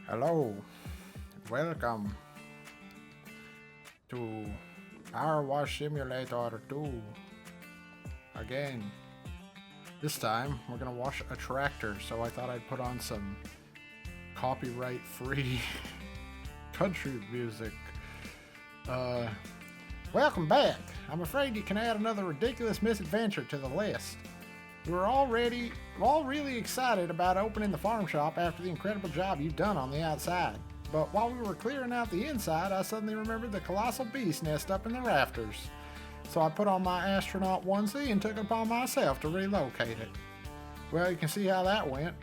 Hello, welcome to Powerwash Simulator 2 again. This time we're gonna wash a tractor, so I thought I'd put on some copyright-free country music. Welcome back. I'm afraid you can add another ridiculous misadventure to the list. We were all really excited about opening the farm shop after the incredible job you've done on the outside. But while we were clearing out the inside, I suddenly remembered the colossal beast nest up in the rafters. So I put on my astronaut onesie and took it upon myself to relocate it. Well, you can see how that went.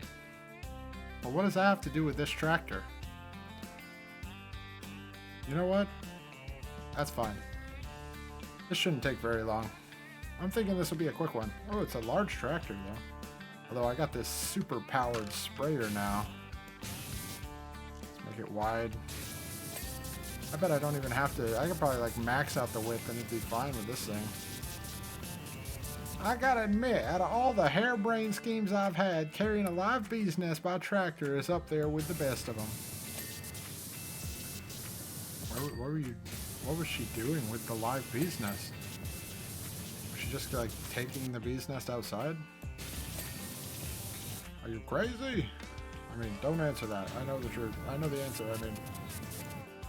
But what does that have to do with this tractor? You know what? That's fine. This shouldn't take very long. I'm thinking this will be a quick one. Oh, it's a large tractor though. Although I got this super powered sprayer now. Let's make it wide. I bet I don't even have to. I could probably like max out the width and it'd be fine with this thing. I gotta admit, out of all the harebrained schemes I've had, carrying a live bee's nest by tractor is up there with the best of them. What was she doing with the live bee's nest? Just like taking the bee's nest outside? Are you crazy? I mean, don't answer that. I know the truth. I know the answer. I mean,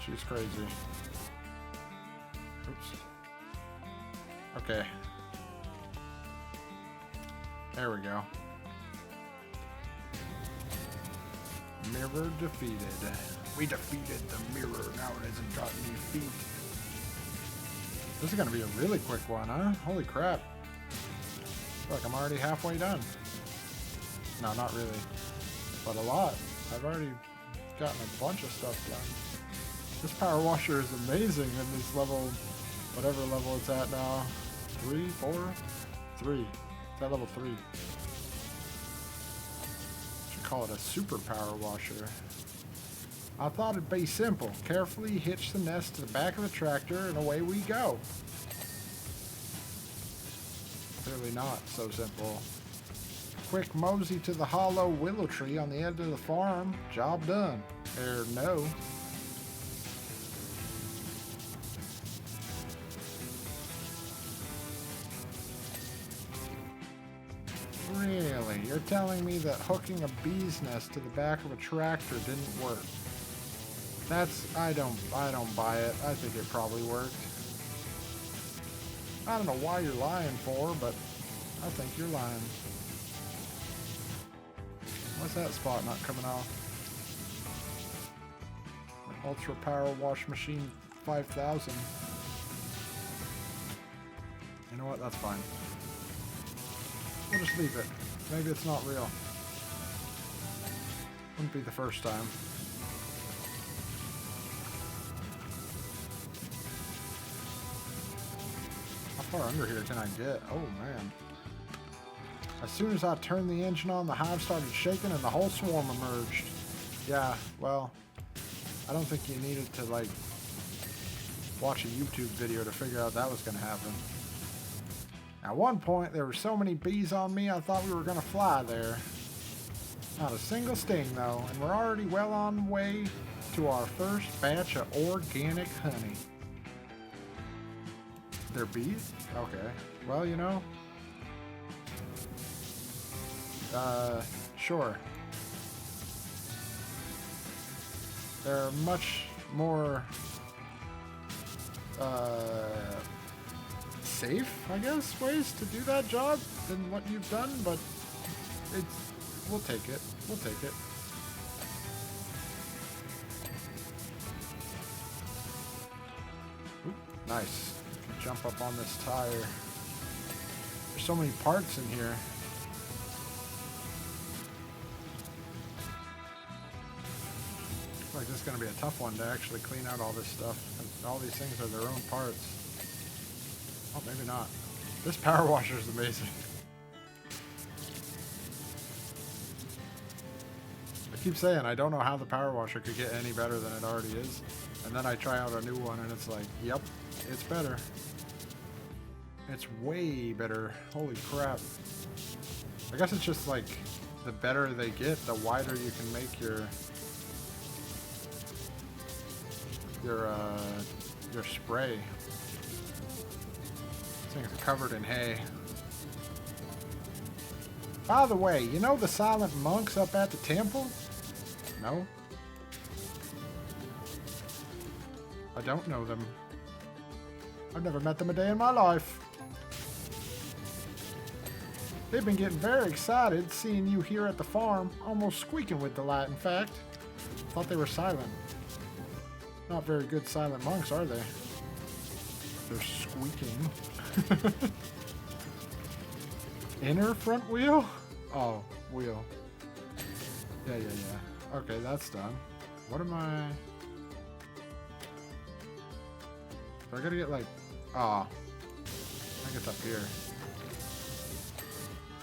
she's crazy. Oops. Okay. There we go. Mirror defeated. We defeated the mirror. Now it hasn't got any feet. This is going to be a really quick one, huh? Holy crap. I feel like I'm already halfway done. No, not really. But a lot. I've already gotten a bunch of stuff done. This power washer is amazing in this level, whatever level it's at now. 3, 4? 3. It's at level 3. Should call it a super power washer. I thought it'd be simple. Carefully hitch the nest to the back of the tractor and away we go. Clearly not so simple. Quick mosey to the hollow willow tree on the edge of the farm. Job done. No. Really? You're telling me that hooking a bee's nest to the back of a tractor didn't work? I don't buy it. I think it probably worked. I don't know why you're lying for, but I think you're lying. What's that spot not coming off? Ultra Power Wash Machine 5000. You know what? That's fine. We'll just leave it. Maybe it's not real. Wouldn't be the first time. How far under here can I get? Oh man. As soon as I turned the engine on, the hive started shaking and the whole swarm emerged. Yeah, well, I don't think you needed to like watch a YouTube video to figure out that was going to happen. At one point, there were so many bees on me, I thought we were going to fly there. Not a single sting though, and we're already well on way to our first batch of organic honey. They're bees? Okay. Well, you know. Sure. There are much more, safe, I guess, ways to do that job than what you've done, but we'll take it. We'll take it. Oop, nice. Jump up on this tire. There's so many parts in here. Looks like this is going to be a tough one to actually clean out all this stuff. All these things are their own parts. Oh, maybe not. This power washer is amazing. I keep saying I don't know how the power washer could get any better than it already is. And then I try out a new one and it's like, yep, it's better. It's way better. Holy crap. I guess it's just like the better they get, the wider you can make your your spray. This thing's covered in hay. By the way, you know the silent monks up at the temple? No? I don't know them. I've never met them a day in my life. They've been getting very excited seeing you here at the farm, almost squeaking with delight, in fact. Thought they were silent. Not very good silent monks, are they? They're squeaking. Inner front wheel? Oh, wheel. Yeah. Okay, that's done. What am I... So I gotta get like... Ah. I think it's up here.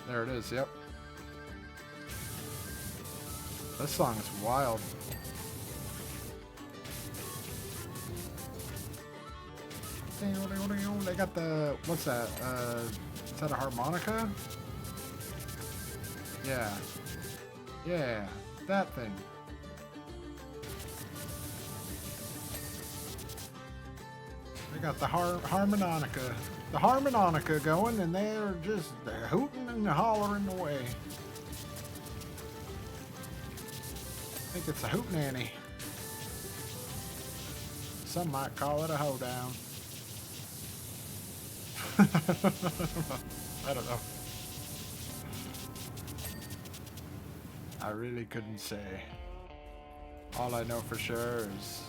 There it is, yep. This song is wild. They got the... What's that? Is that a harmonica? Yeah. Yeah. That thing. They got the harmonica. The harmonica going, and they're hooting and hollering away. I think it's a hootenanny. Some might call it a hoedown. I don't know. I really couldn't say. All I know for sure is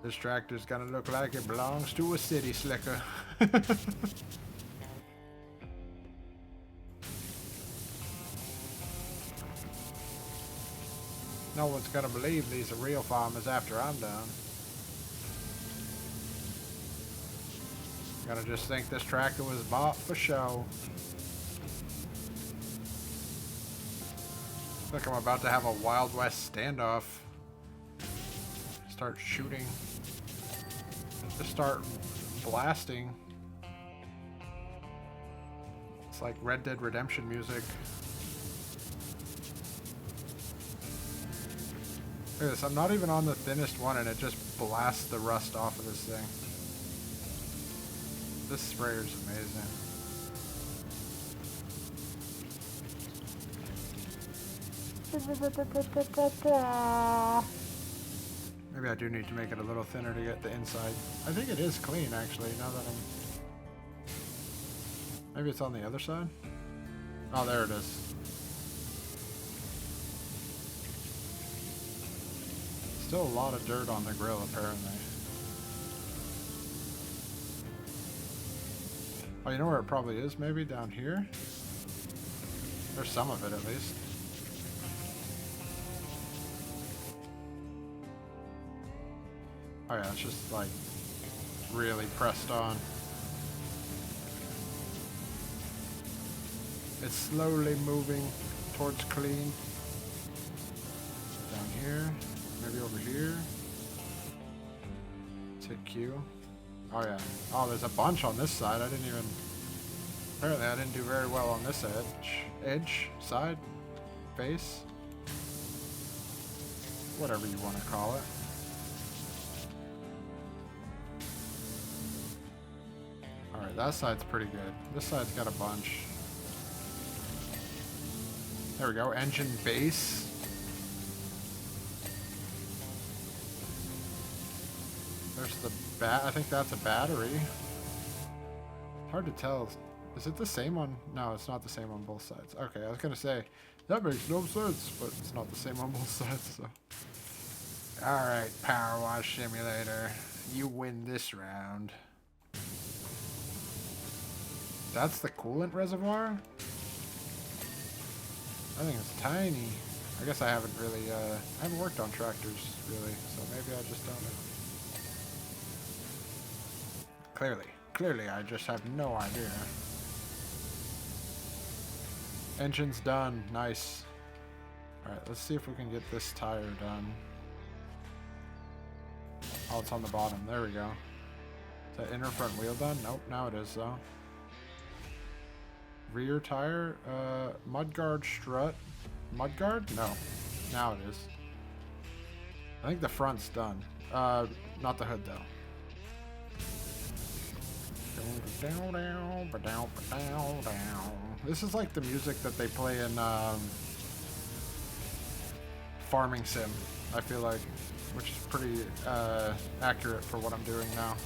this tractor's gonna look like it belongs to a city slicker. No one's gonna believe these are real farmers after I'm done. Gonna just think this tractor was bought for show. Look, I'm about to have a Wild West standoff. Start shooting. Just start blasting. It's like Red Dead Redemption music. Look at this, I'm not even on the thinnest one and it just blasts the rust off of this thing. This sprayer's amazing. Maybe I do need to make it a little thinner to get the inside. I think it is clean actually, now that I'm... Maybe it's on the other side? Oh, there it is. Still a lot of dirt on the grill apparently. Oh, you know where it probably is? Maybe down here? There's some of it at least. Oh yeah, it's just like really pressed on. It's slowly moving towards clean. Down here, maybe over here. Let's hit Q. Oh yeah. Oh, there's a bunch on this side. Apparently I didn't do very well on this edge, side, face. Whatever you want to call it. Alright, that side's pretty good. This side's got a bunch. There we go, engine base. There's the I think that's a battery. Hard to tell. Is it the same on... No, it's not the same on both sides. Okay, I was gonna say, that makes no sense, but it's not the same on both sides, so... Alright, Powerwash Simulator. You win this round. That's the coolant reservoir? I think it's tiny. I guess I haven't really, I haven't worked on tractors, really, so maybe I just don't know. Clearly, I just have no idea. Engine's done. Nice. Alright, let's see if we can get this tire done. Oh, it's on the bottom. There we go. Is that inner front wheel done? Nope, now it is, though. Rear tire, mudguard strut. Mudguard? No. Now it is. I think the front's done. Not the hood though. This is like the music that they play in Farming Sim, I feel like, which is pretty accurate for what I'm doing now.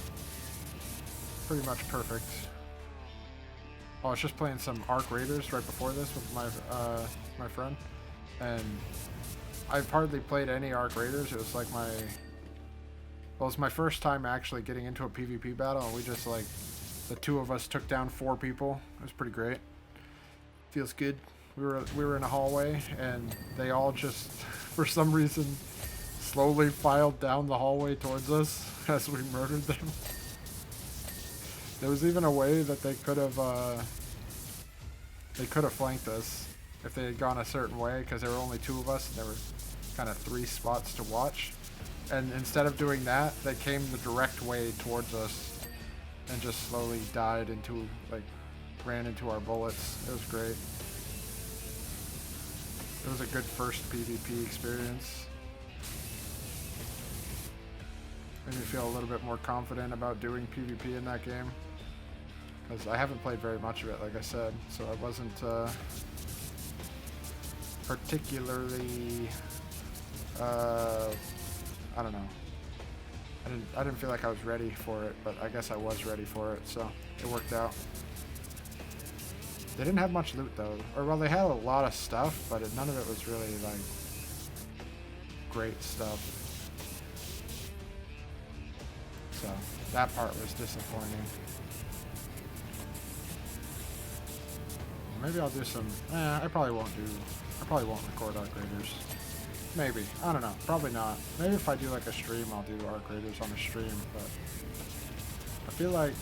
Pretty much perfect. Oh, I was just playing some Arc Raiders right before this with my friend, and I've hardly played any Arc Raiders. It was like well, it was my first time actually getting into a PvP battle, and we just like, the two of us took down 4 people. It was pretty great. Feels good. We were in a hallway, and they all just, for some reason, slowly filed down the hallway towards us as we murdered them. There was even a way that they could have flanked us if they had gone a certain way, because there were only 2 of us and there were kind of 3 spots to watch. And instead of doing that, they came the direct way towards us and just slowly died into, like, ran into our bullets. It was great. It was a good first PvP experience. Made me feel a little bit more confident about doing PvP in that game, because I haven't played very much of it, like I said, so I wasn't particularly I don't know. I didn't feel like I was ready for it, but I guess I was ready for it, so it worked out. They didn't have much loot though, or well, they had a lot of stuff, but none of it was really like great stuff. So that part was disappointing. Maybe I'll do some. I probably won't record Arc Raiders. Maybe. I don't know. Probably not. Maybe if I do like a stream, I'll do Arc Raiders on a stream, but I feel like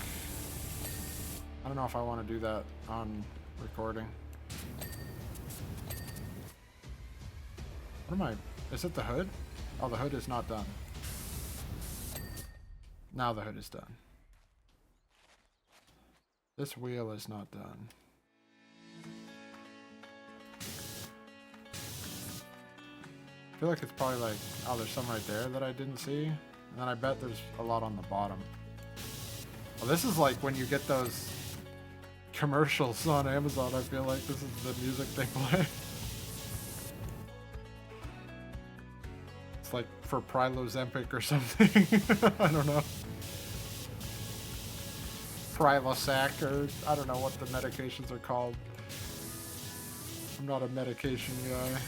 I don't know if I want to do that on recording. What am I? Is it the hood? Oh, the hood is not done. Now the hood is done. This wheel is not done. I feel like it's probably like, oh, there's some right there that I didn't see. And then I bet there's a lot on the bottom. Well, this is like when you get those commercials on Amazon. I feel like this is the music they play. It's like for Prilosec or something. I don't know. Prilosec, or I don't know what the medications are called. I'm not a medication guy.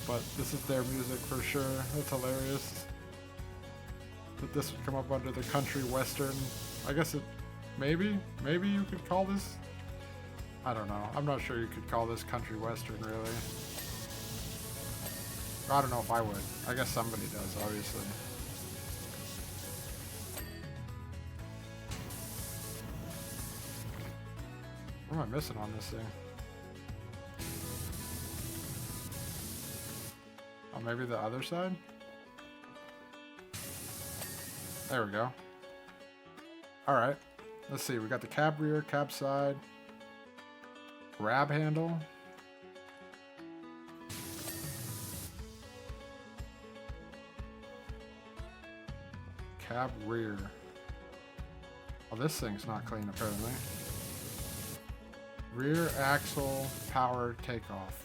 But this is their music for sure. That's hilarious. That this would come up under the country western. I guess it, maybe you could call this, I don't know. I'm not sure you could call this country western really. I don't know if I would. I guess somebody does, obviously. What am I missing on this thing? Oh, maybe the other side? There we go. Alright. Let's see. We got the cab rear, cab side, grab handle. Cab rear. Oh, this thing's not clean apparently. Rear axle power takeoff.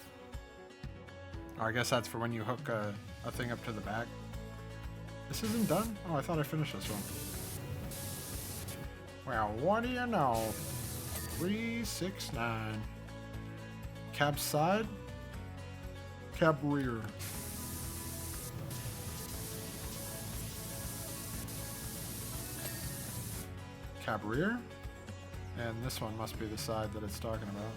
Oh, I guess that's for when you hook a thing up to the back. This isn't done? Oh, I thought I finished this one. Well, what do you know? 369. Cab side. Cab rear. Cab rear. And this one must be the side that it's talking about.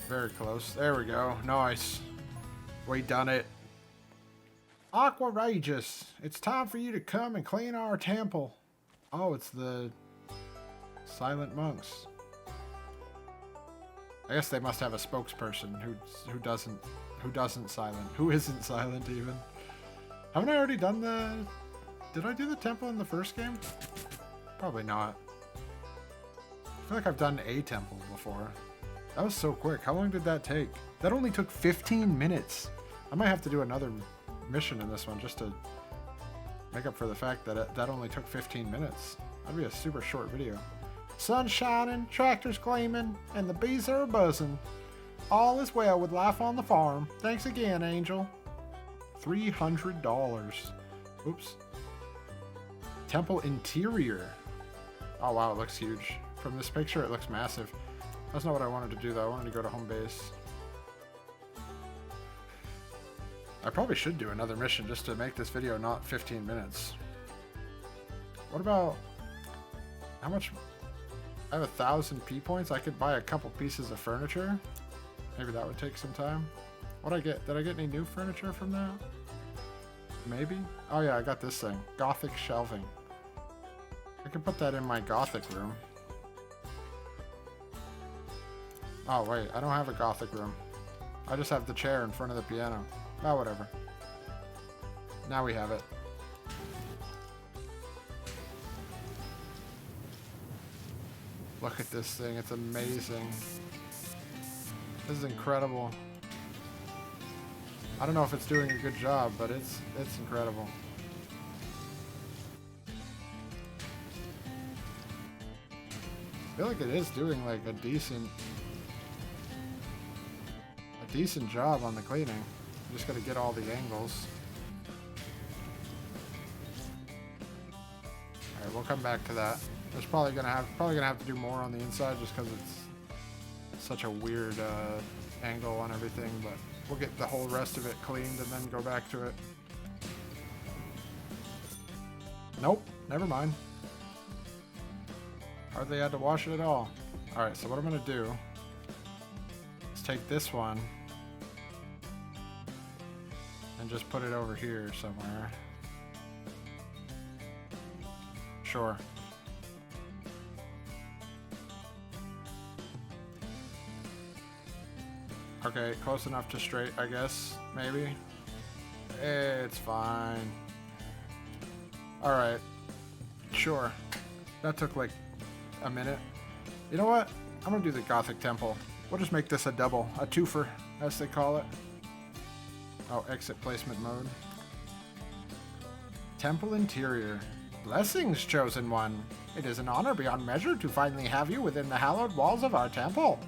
Very close. There we go. Nice. We done it. Aquarageous. It's time for you to come and clean our temple. Oh, it's the silent monks. I guess they must have a spokesperson who isn't silent even. Haven't I already done the... Did I do the temple in the first game? Probably not. I feel like I've done a temple before. That was so quick. How long did that take? That only took 15 minutes. I might have to do another mission in this one just to make up for the fact that that only took 15 minutes. That'd be a super short video. Sun's shining, tractors gleaming, and the bees are buzzing. All is well with life on the farm. Thanks again, Angel. $300. Oops. Temple interior. Oh wow, it looks huge. From this picture, it looks massive. That's not what I wanted to do though. I wanted to go to home base. I probably should do another mission just to make this video not 15 minutes. What about... How much... I have 1,000 P points. I could buy a couple pieces of furniture. Maybe that would take some time. What'd I get? Did I get any new furniture from that? Maybe? Oh yeah, I got this thing. Gothic shelving. I can put that in my Gothic room. Oh wait, I don't have a Gothic room. I just have the chair in front of the piano. Oh, whatever. Now we have it. Look at this thing. It's amazing. This is incredible. I don't know if it's doing a good job, but it's incredible. I feel like it is doing like a decent job on the cleaning. I'm just gotta get all the angles. Alright, we'll come back to that. There's probably gonna have to do more on the inside just because it's such a weird angle on everything, but we'll get the whole rest of it cleaned and then go back to it. Nope, never mind. Hardly had to wash it at all. Alright, so what I'm gonna do is take this one and just put it over here somewhere. Sure. Okay, close enough to straight, I guess. Maybe. It's fine. Alright. Sure. That took like a minute. You know what? I'm gonna do the Gothic Temple. We'll just make this a double. A twofer, as they call it. Oh, exit placement mode. Temple interior. Blessings, chosen one. It is an honor beyond measure to finally have you within the hallowed walls of our temple.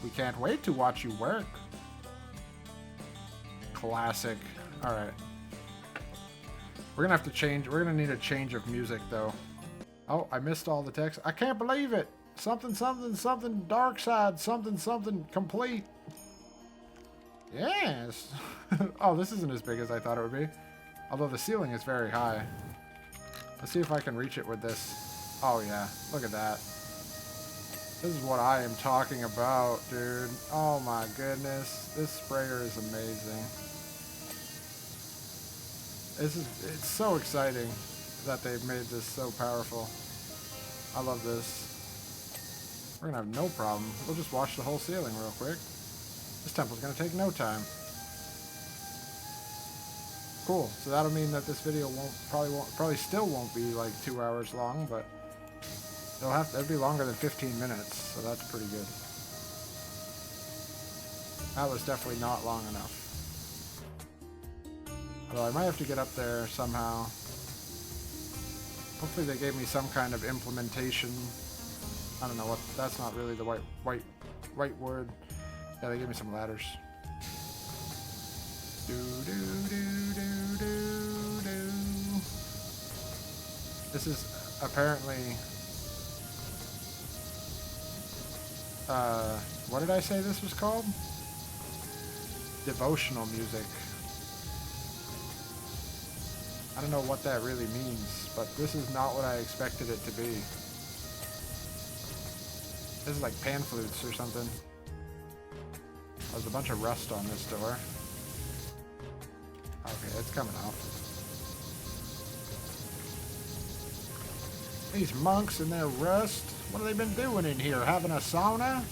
We can't wait to watch you work. Classic. Alright. We're gonna have to change. We're gonna need a change of music, though. Oh, I missed all the text. I can't believe it. Something, something, something, dark side, something, something, complete. Yes. Oh, this isn't as big as I thought it would be. Although the ceiling is very high. Let's see if I can reach it with this. Oh, yeah. Look at that. This is what I am talking about, dude. Oh, my goodness. This sprayer is amazing. It's so exciting that they've made this so powerful. I love this. We're gonna have no problem. We'll just wash the whole ceiling real quick. This temple's gonna take no time. Cool. So that'll mean that this video probably still won't be like 2 hours long, but it'll be longer than 15 minutes, so that's pretty good. That was definitely not long enough. Although I might have to get up there somehow. Hopefully they gave me some kind of implementation. I don't know what. That's not really the right word. Yeah, they gave me some ladders. Do do do do do do. This is apparently. What did I say this was called? Devotional music. I don't know what that really means, but this is not what I expected it to be. This is like pan flutes or something. There's a bunch of rust on this door. Okay, it's coming off. These monks and their rust. What have they been doing in here? Having a sauna?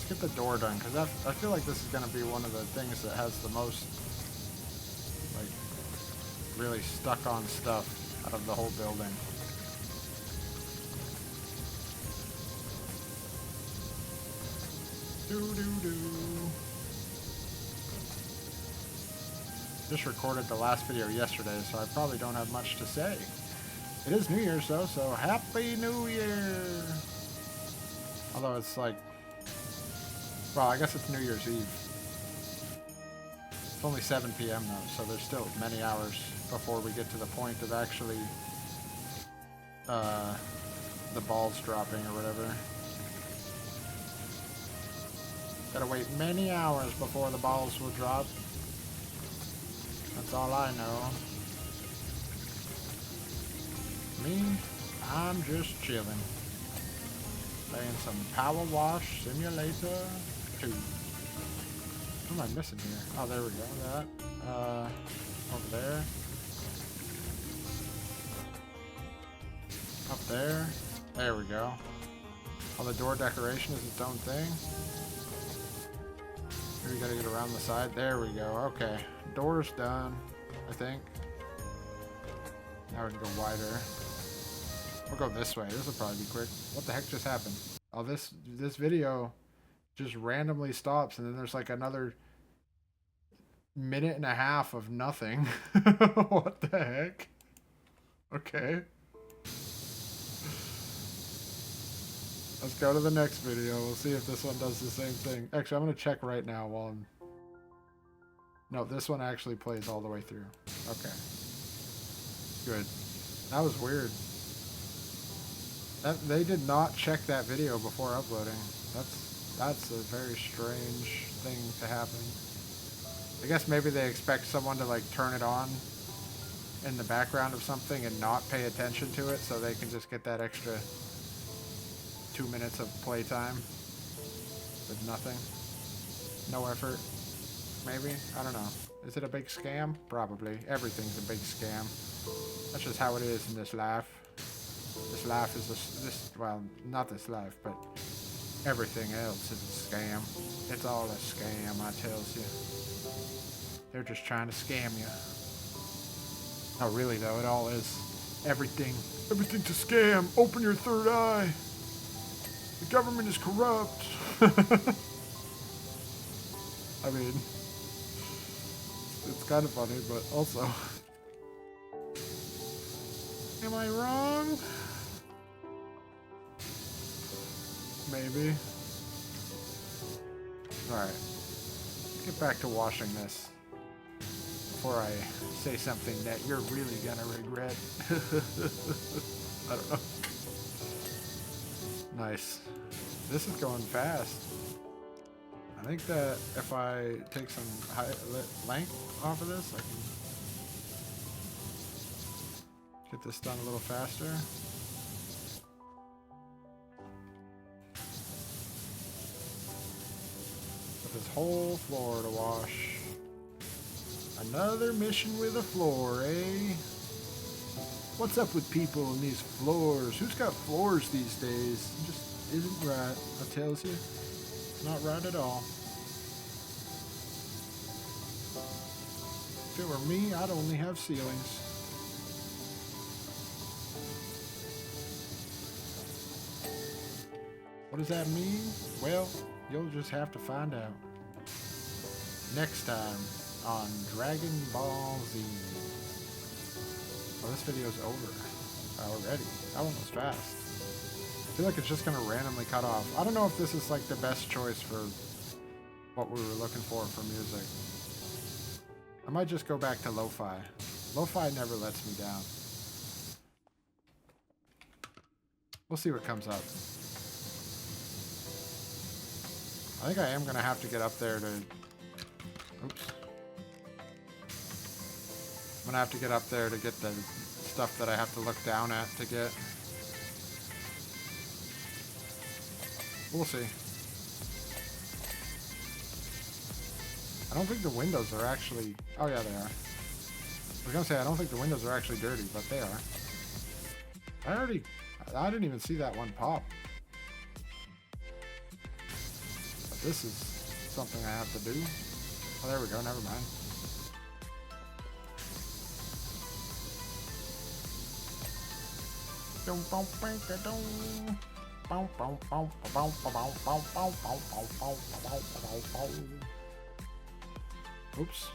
Get the door done, because I feel like this is going to be one of the things that has the most, like, really stuck on stuff. out of the whole building. Just recorded the last video yesterday, so I probably don't have much to say. It is New Year's though, so Happy New Year! Although it's like, well, I guess it's New Year's Eve. It's only 7 p.m. though, so there's still many hours before we get to the point of actually the balls dropping or whatever. Gotta wait many hours before the balls will drop. That's all I know. Me, I'm just chilling. Playing some Powerwash Simulator 2. What am I missing here? Oh, there we go. That. Over there. Up there. There we go. Oh, the door decoration is its own thing. Here we gotta get around the side. There we go. Okay. Door's done, I think. Now we can go wider. We'll go this way. This will probably be quick. What the heck just happened? Oh, this video just randomly stops, and then there's like another minute and a half of nothing. What the heck? Okay. Let's go to the next video. We'll see if this one does the same thing. Actually, I'm going to check right now while I'm... No, this one actually plays all the way through. Okay. Good. That was weird. They did not check that video before uploading. That's a very strange thing to happen. I guess maybe they expect someone to like turn it on in the background of something and not pay attention to it, so they can just get that extra 2 minutes of playtime with nothing. No effort. Maybe? I don't know. Is it a big scam? Probably. Everything's a big scam. That's just how it is in this life. This life is well, not this life, but everything else is a scam. It's all a scam, I tells you. They're just trying to scam you. No, really though, it all is. Everything's a scam. Open your third eye. The government is corrupt. I mean, it's kind of funny, but also, am I wrong? Maybe. Alright. Get back to washing this before I say something that you're really gonna regret. I don't know. Nice. This is going fast. I think that if I take some length off of this, I can get this done a little faster. This whole floor to wash. Another mission with a floor, eh? What's up with people in these floors? Who's got floors these days? It just isn't right, I tells you. It's not right at all. If it were me, I'd only have ceilings. What does that mean? Well, you'll just have to find out. Next time on Dragon Ball Z. Oh, this video's over already. That one was fast. I feel like it's just gonna randomly cut off. I don't know if this is like the best choice for what we were looking for music. I might just go back to lo-fi. Lo-fi never lets me down. We'll see what comes up. I think I am gonna have to get up there to... Oops. I'm gonna have to get up there to get the stuff that I have to look down at to get. We'll see. I don't think the windows are actually... Oh yeah, they are. I was gonna say I don't think the windows are actually dirty, but they are. I didn't even see that one pop. But this is something I have to do. Oh, there we go, never mind. Oops.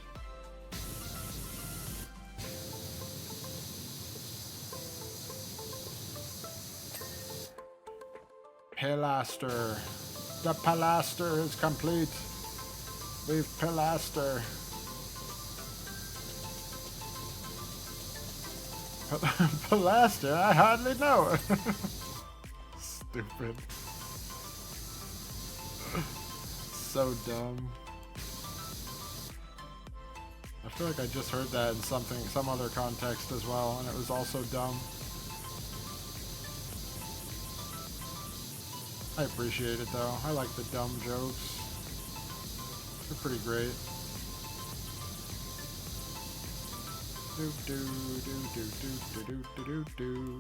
Pilaster. The pilaster is complete. We've pilaster. Pilaster? I hardly know. Stupid. So dumb. I feel like I just heard that in some other context as well, and it was also dumb. I appreciate it though. I like the dumb jokes. They're pretty great. Do do do do do do do do do.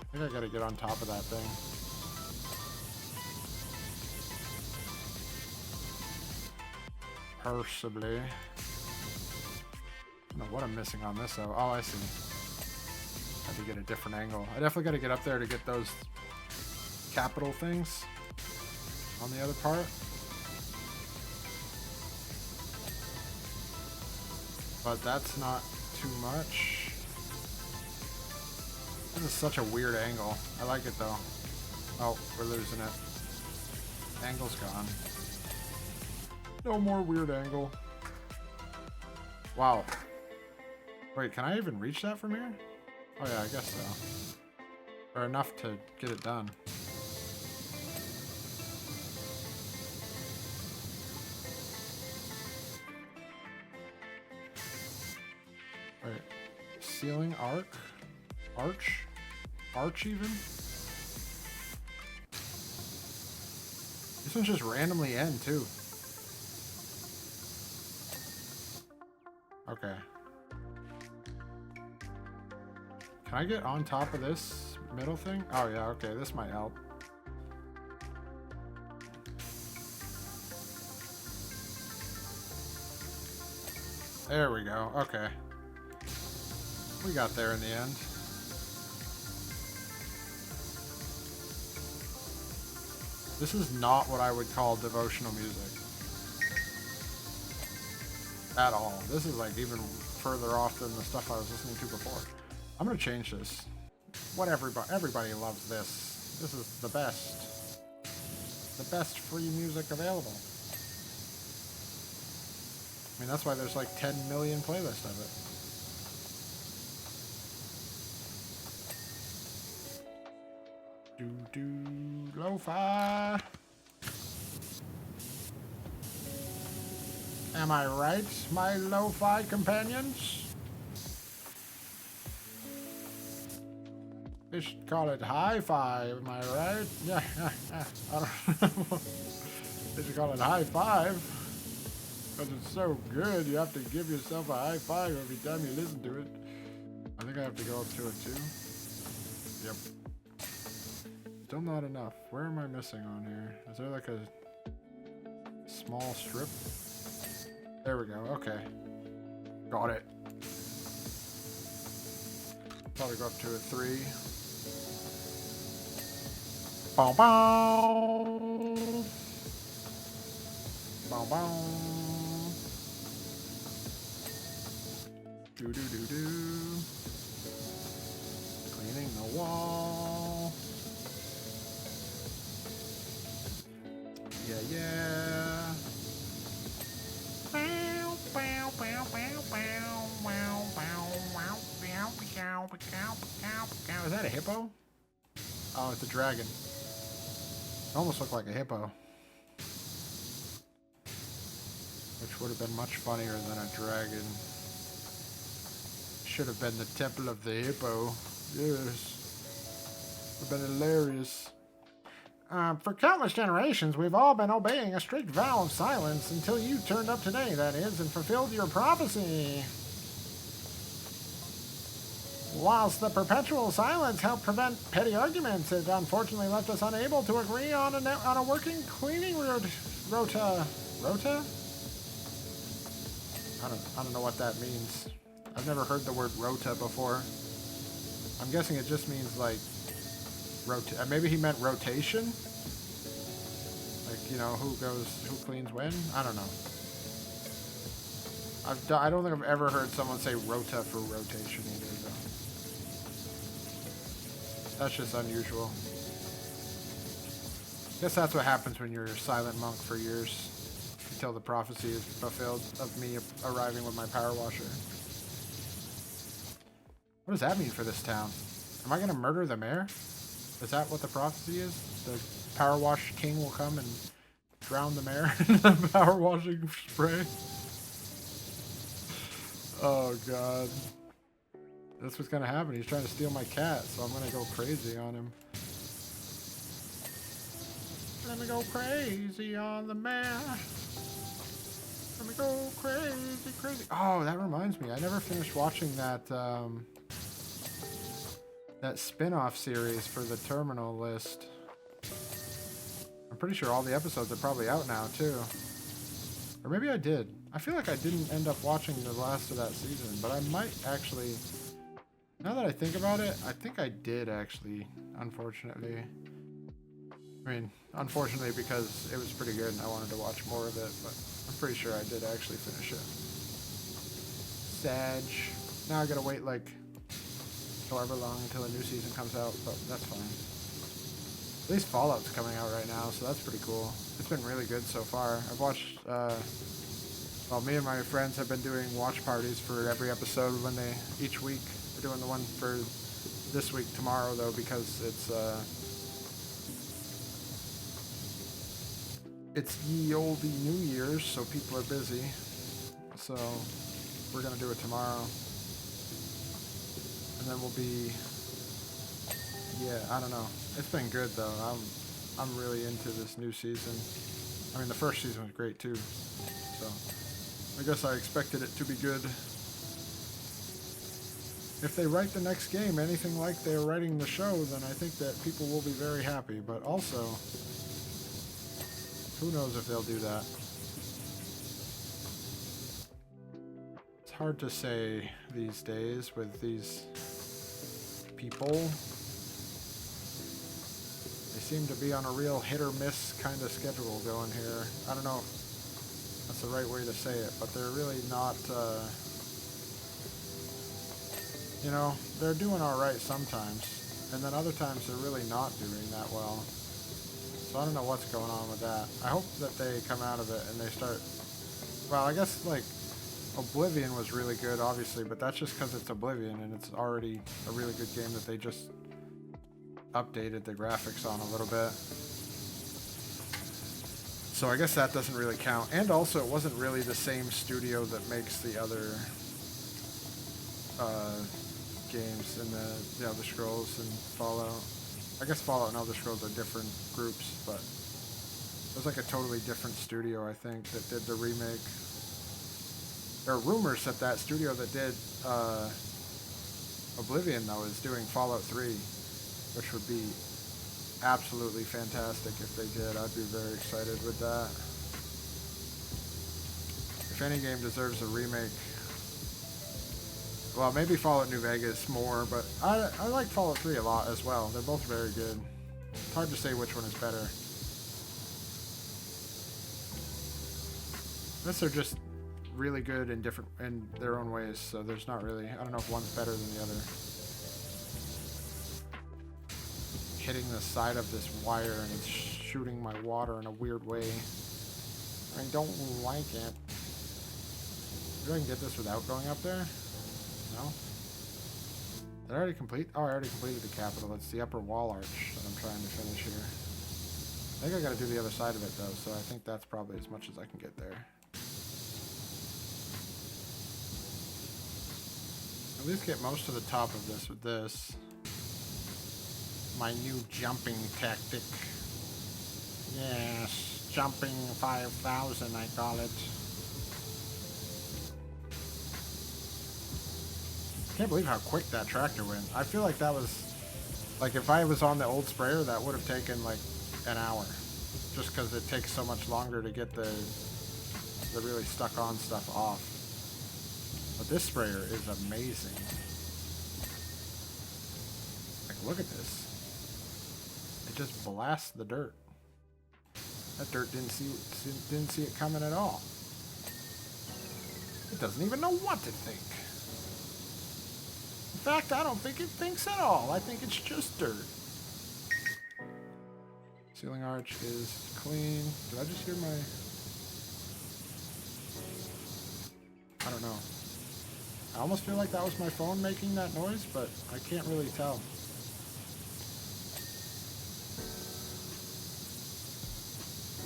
I think I gotta get on top of that thing. Possibly. I don't know what I'm missing on this though. Oh, I see. I have to get a different angle. I definitely got to get up there to get those capital things on the other part. But that's not too much. This is such a weird angle. I like it though. Oh, we're losing it. Angle's gone. No more weird angle. Wow. Wait, can I even reach that from here? Oh yeah, I guess so. Or enough to get it done. Wait. Ceiling arc? Arch? Arch even? This one's just randomly end too. Okay. Can I get on top of this middle thing? Oh yeah, okay, this might help. There we go, okay. We got there in the end. This is not what I would call devotional music. At all. This is like even further off than the stuff I was listening to before. I'm gonna change this. What everybody loves this. This is the best. The best free music available. I mean, that's why there's like 10 million playlists of it. Do lo-fi. Am I right, my lo-fi companions? They should call it hi-fi, am I right? Yeah, I don't know. They should call it high-five. Because it's so good, you have to give yourself a high-five every time you listen to it. I think I have to go up to it too. Yep. Still not enough. Where am I missing on here? Is there like a small strip? There we go, okay. Got it. Probably go up to a 3. Bow bow. Bow bow. Do do do do. Cleaning the wall. Yeah, yeah. Bow bow bow bow bow wow bow wow bow bow bow bow. Is that a hippo? Oh, it's a dragon. It almost looked like a hippo. Which would have been much funnier than a dragon. Should have been the temple of the hippo. Yes. Would have been hilarious. For countless generations, we've all been obeying a strict vow of silence until you turned up today, that is, and fulfilled your prophecy. Whilst the perpetual silence helped prevent petty arguments, it unfortunately left us unable to agree on a working cleaning rota. Rota? I don't know what that means. I've never heard the word rota before. I'm guessing it just means like maybe he meant rotation? Like, you know, who cleans when? I don't know. I don't think I've ever heard someone say rota for rotation either, though. That's just unusual. Guess that's what happens when you're a silent monk for years. Until the prophecy is fulfilled of me arriving with my power washer. What does that mean for this town? Am I going to murder the mayor? Is that what the prophecy is? The power wash king will come and drown the mayor in the power washing spray? Oh, God. That's what's going to happen. He's trying to steal my cat, so I'm going to go crazy on him. Let me go crazy on the mayor. Let me go crazy, crazy. Oh, that reminds me. I never finished watching that that spin-off series for the Terminal List. I'm pretty sure all the episodes are probably out now, too. Or maybe I did. I feel like I didn't end up watching the last of that season, but I might actually... Now that I think about it, I think I did actually, unfortunately. I mean, unfortunately because it was pretty good and I wanted to watch more of it, but I'm pretty sure I did actually finish it. Sag. Now I gotta wait like however long until a new season comes out, but that's fine. At least Fallout's coming out right now, so that's pretty cool. It's been really good so far. I've watched, well, me and my friends have been doing watch parties for every episode each week. We're doing the one for this week tomorrow, though, because it's ye olde New Year's, so people are busy. So we're gonna do it tomorrow. And then we'll be, yeah, I don't know. It's been good though. I'm really into this new season. I mean, the first season was great too. So I guess I expected it to be good. If they write the next game anything like they're writing the show, then I think that people will be very happy. But also, who knows if they'll do that? It's hard to say these days with these people. They seem to be on a real hit or miss kind of schedule going here. I don't know if that's the right way to say it, but they're really not, you know, they're doing alright sometimes, and then other times they're really not doing that well. So I don't know what's going on with that. I hope that they come out of it and they start, well, I guess, like, Oblivion was really good, obviously, but that's just because it's Oblivion, and it's already a really good game that they just updated the graphics on a little bit. So I guess that doesn't really count. And also, it wasn't really the same studio that makes the other games in the Elder Scrolls and Fallout. I guess Fallout and Elder Scrolls are different groups, but it was like a totally different studio, I think, that did the remake. There are rumors that that studio that did Oblivion, though, is doing Fallout 3, which would be absolutely fantastic if they did. I'd be very excited with that. If any game deserves a remake, well, maybe Fallout New Vegas more, but I like Fallout 3 a lot as well. They're both very good. It's hard to say which one is better. Unless they're just really good in different in their own ways, so there's not really, I don't know if one's better than the other. Hitting the side of this wire and it's shooting my water in a weird way. I don't like it. Maybe I can get this without going up there? No? Did I already complete? Oh, I already completed the capital. It's the upper wall arch that I'm trying to finish here. I think I gotta do the other side of it though, so I think that's probably as much as I can get there. At least get most of the top of this with this. My new jumping tactic. Yes, jumping 5,000 I call it. Can't believe how quick that tractor went. I feel like that was, like if I was on the old sprayer, that would have taken like an hour. Just because it takes so much longer to get the really stuck on stuff off. But But this sprayer is amazing. Like, look at this. It just blasts the dirt. That dirt didn't see it coming at all. It doesn't even know what to think. In fact, I don't think it thinks at all. I think it's just dirt. Ceiling arch is clean. Did I just hear my... I don't know. I almost feel like that was my phone making that noise, but I can't really tell.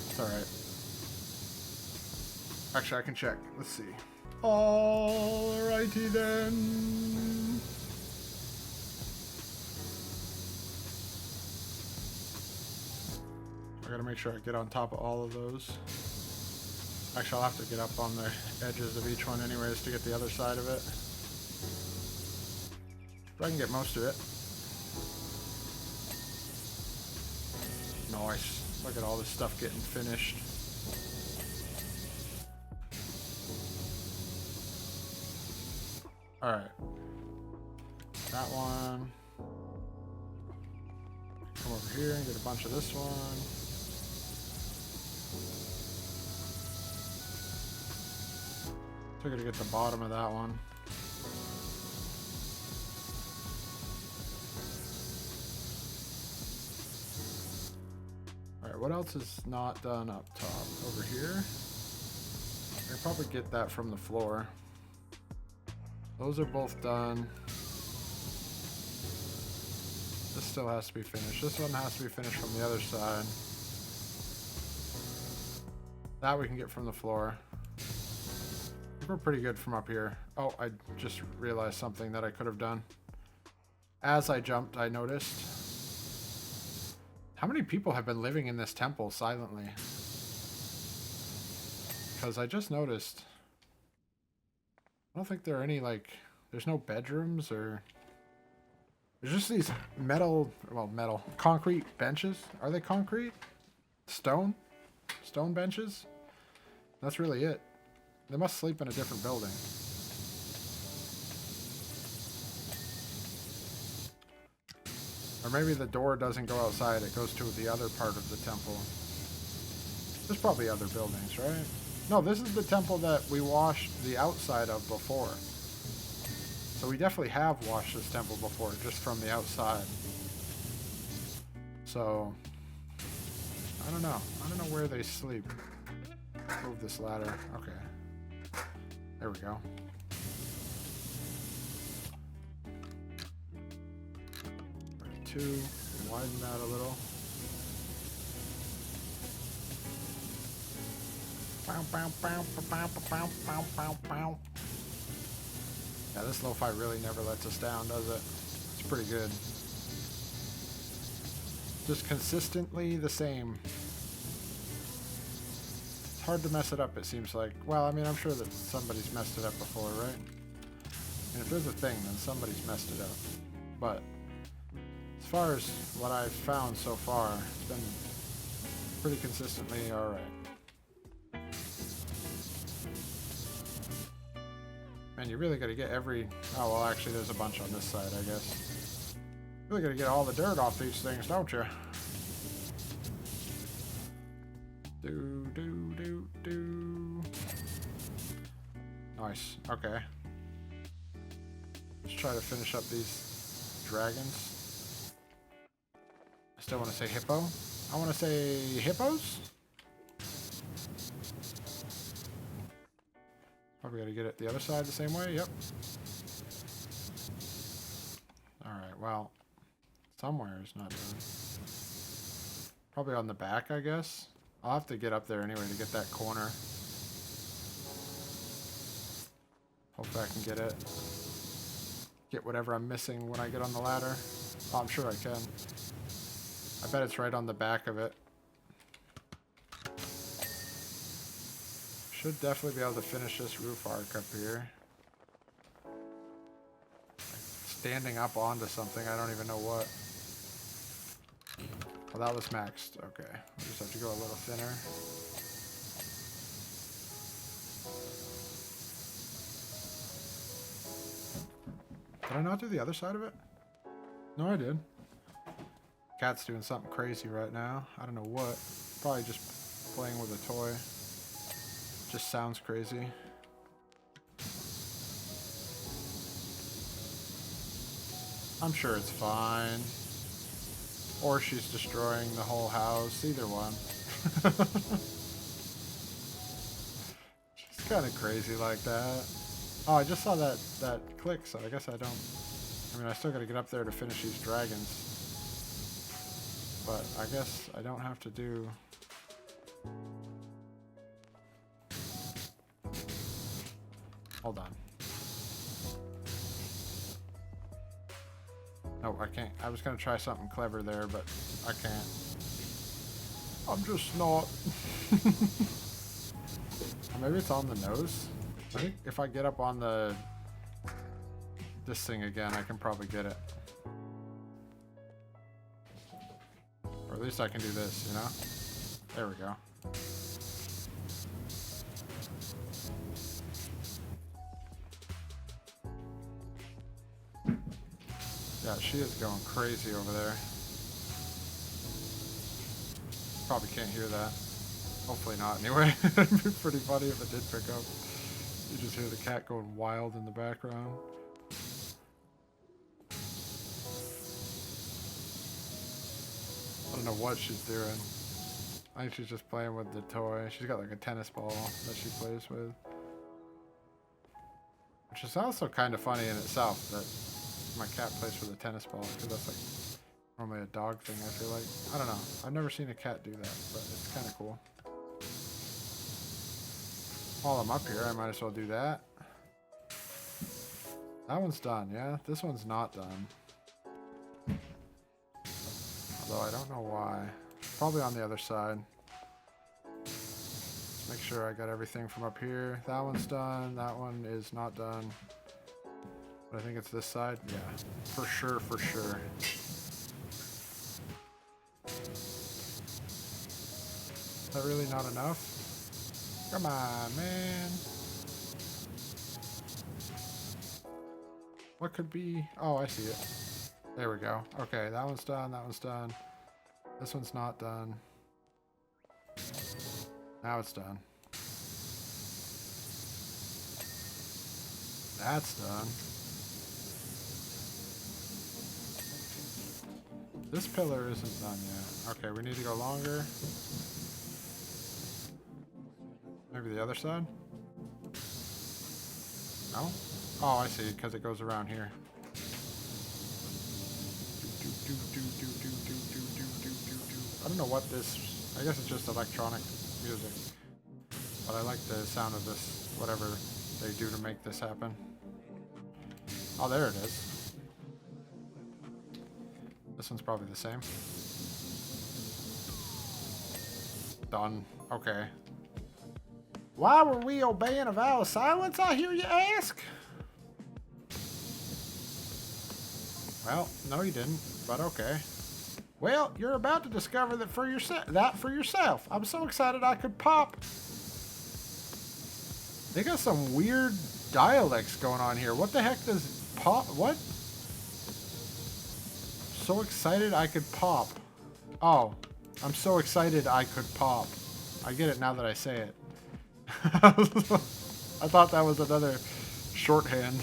It's alright. Actually, I can check. Let's see. Alrighty then. I gotta make sure I get on top of all of those. Actually, I'll have to get up on the edges of each one anyways to get the other side of it. But I can get most of it. Nice. Look at all this stuff getting finished. Alright. That one. Come over here and get a bunch of this one. So I gotta get the bottom of that one. Alright, what else is not done up top? Over here. I can probably get that from the floor. Those are both done. This still has to be finished. This one has to be finished from the other side. That we can get from the floor. We're pretty good from up here. Oh, I just realized something that I could have done. As I jumped, I noticed. How many people have been living in this temple silently? Because I just noticed. I don't think there are any, like, there's no bedrooms or... There's just these concrete benches. Are they concrete? Stone? Stone benches? That's really it. They must sleep in a different building. Or maybe the door doesn't go outside, it goes to the other part of the temple. There's probably other buildings, right? No, this is the temple that we washed the outside of before. So we definitely have washed this temple before, just from the outside. So, I don't know. I don't know where they sleep. Move this ladder. Okay. There we go. Two. Widen that a little. Yeah, this lo-fi really never lets us down, does it? It's pretty good. Just consistently the same. It's hard to mess it up, it seems like. Well, I mean, I'm sure that somebody's messed it up before, right? And if there's a thing, then somebody's messed it up. But as far as what I've found so far, it's been pretty consistently alright. Man, you really gotta get every... Oh, well, actually, there's a bunch on this side, I guess. You really gotta get all the dirt off these things, don't you? Do. Nice. Okay. Let's try to finish up these dragons. I still want to say hippo. I want to say hippos. Probably got to get it the other side the same way. Yep. Alright, well, somewhere is not done. Probably on the back, I guess. I'll have to get up there anyway to get that corner. Hopefully I can get it. Get whatever I'm missing when I get on the ladder. Oh, I'm sure I can. I bet it's right on the back of it. Should definitely be able to finish this roof arc up here. Standing up onto something, I don't even know what. Well, that was maxed. Okay. We'll just have to go a little thinner. Did I not do the other side of it? No, I did. Cat's doing something crazy right now. I don't know what. Probably just playing with a toy. Just sounds crazy. I'm sure it's fine. Or she's destroying the whole house. Either one. She's kind of crazy like that. Oh, I just saw that click, so I guess I don't... I mean, I still gotta get up there to finish these dragons. But I guess I don't have to do... Hold on. No, I can't. I was gonna try something clever there, but I can't. I'm just not. Maybe it's on the nose. I think if I get up on this thing again, I can probably get it. Or at least I can do this, you know? There we go. Yeah, she is going crazy over there. Probably can't hear that. Hopefully not, anyway. It'd be pretty funny if it did pick up. You just hear the cat going wild in the background. I don't know what she's doing. I think she's just playing with the toy. She's got like a tennis ball that she plays with. Which is also kind of funny in itself that my cat plays with a tennis ball, because that's like normally a dog thing, I feel like. I don't know. I've never seen a cat do that, but it's kind of cool. While I'm up here, I might as well do that. That one's done, yeah? This one's not done. Although I don't know why. Probably on the other side. Let's make sure I got everything from up here. That one's done. That one is not done. But I think it's this side. Yeah, for sure, for sure. Is that really not enough? Come on, man. What could be... Oh, I see it. There we go. Okay, that one's done. That one's done. This one's not done. Now it's done. That's done. This pillar isn't done yet. Okay, we need to go longer. Maybe the other side? No? Oh, I see, because it goes around here. I don't know what this... I guess it's just electronic music. But I like the sound of this, whatever they do to make this happen. Oh, there it is. This one's probably the same. Done. Okay. Why were we obeying a vow of silence, I hear you ask? Well, no you didn't, but okay. Well, you're about to discover that for yourself. I'm so excited I could pop. They got some weird dialects going on here. What the heck does pop? What? So excited I could pop. Oh, I'm so excited I could pop. I get it now that I say it. I thought that was another shorthand.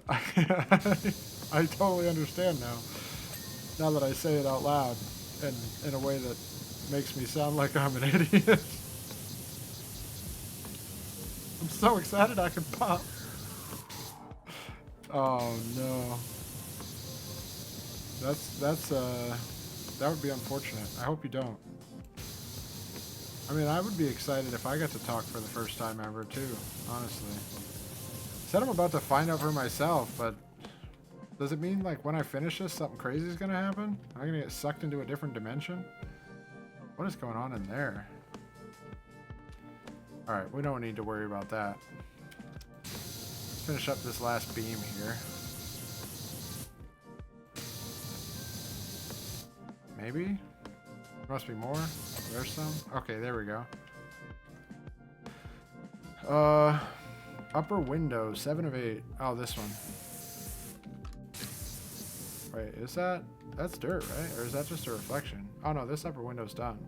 I totally understand now. Now that I say it out loud, and in a way that makes me sound like I'm an idiot. I'm so excited I can pop. Oh no. That would be unfortunate. I hope you don't. I mean, I would be excited if I got to talk for the first time ever too, honestly. Said I'm about to find out for myself, but does it mean like when I finish this, something crazy is gonna happen? Am I gonna get sucked into a different dimension? What is going on in there? Alright, we don't need to worry about that. Let's finish up this last beam here. Maybe? There must be more. There's some. Okay, there we go. Upper window, 7 of 8. Oh, this one. Wait, is that... That's dirt, right? Or is that just a reflection? Oh no, this upper window's done.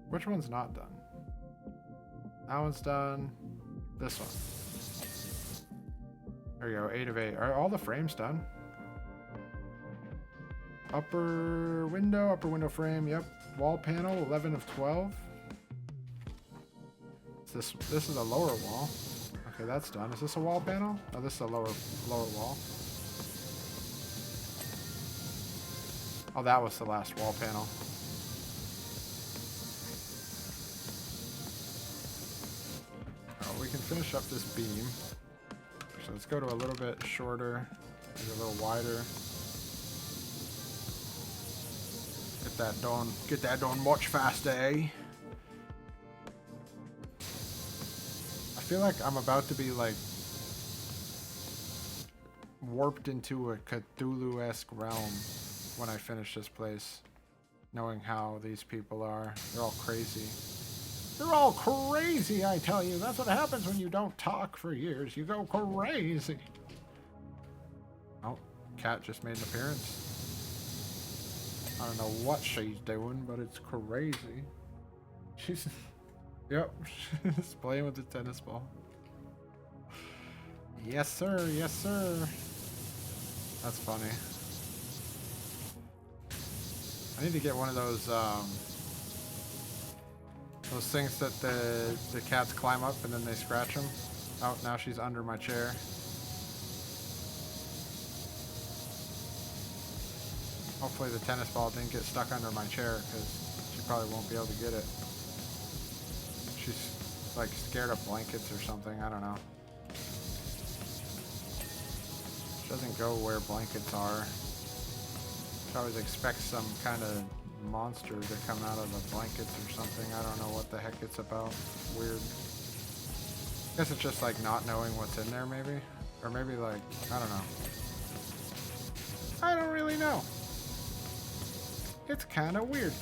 Which one's not done? That one's done. This one. There we go, 8 of 8. Are all the frames done? Upper window frame, yep. Wall panel, 11 of 12. This is a lower wall. Okay, that's done. Is this a wall panel? Oh, this is a lower wall. Oh, that was the last wall panel. Oh, we can finish up this beam. So let's go to a little bit shorter, maybe a little wider. Get that done much faster, eh? I feel like I'm about to be like warped into a Cthulhu-esque realm when I finish this place, knowing how these people are. They're all crazy. They're all crazy, I tell you. That's what happens when you don't talk for years. You go crazy. Oh, cat just made an appearance. I don't know what she's doing, but it's crazy. She's... Yep, she's playing with the tennis ball. Yes, sir. Yes, sir. That's funny. I need to get one of those things that the cats climb up and then they scratch them. Oh, now she's under my chair. Hopefully the tennis ball didn't get stuck under my chair, because she probably won't be able to get it. She's like scared of blankets or something, I don't know. She doesn't go where blankets are. She always expects some kind of monster to come out of the blankets or something. I don't know what the heck it's about. Weird. I guess it's just like not knowing what's in there maybe. Or maybe like, I don't know. I don't really know. It's kind of weird.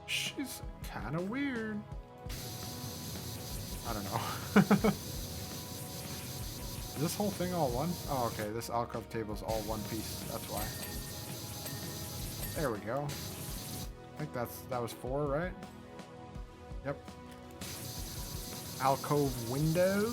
She's kind of weird. I don't know. Is this whole thing all one? Oh, okay. This alcove table's all one piece. That's why. There we go. I think that was 4, right? Yep. Alcove window.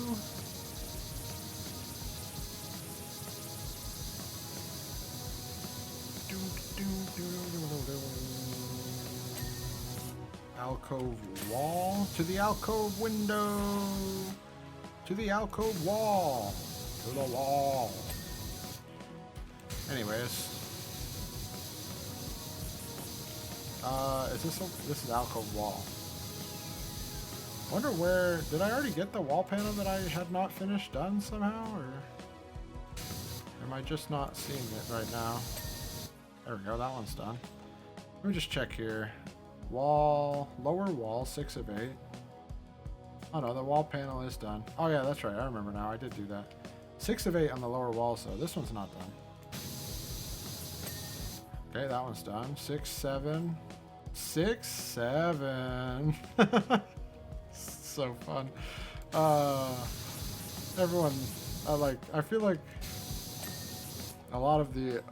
Alcove wall. To the alcove window. To the alcove wall. To the wall. Anyways. This is alcove wall. Wonder where, did I already get the wall panel that I had not finished done somehow, or am I just not seeing it right now? There we go, that one's done. Let me just check here. Wall, lower wall, 6 of 8. Oh no, the wall panel is done. Oh yeah, that's right, I remember now, I did do that. 6 of 8 on the lower wall, so this one's not done. Okay, that one's done. 6, 7. 6, 7. So fun. Everyone, I feel like a lot of the,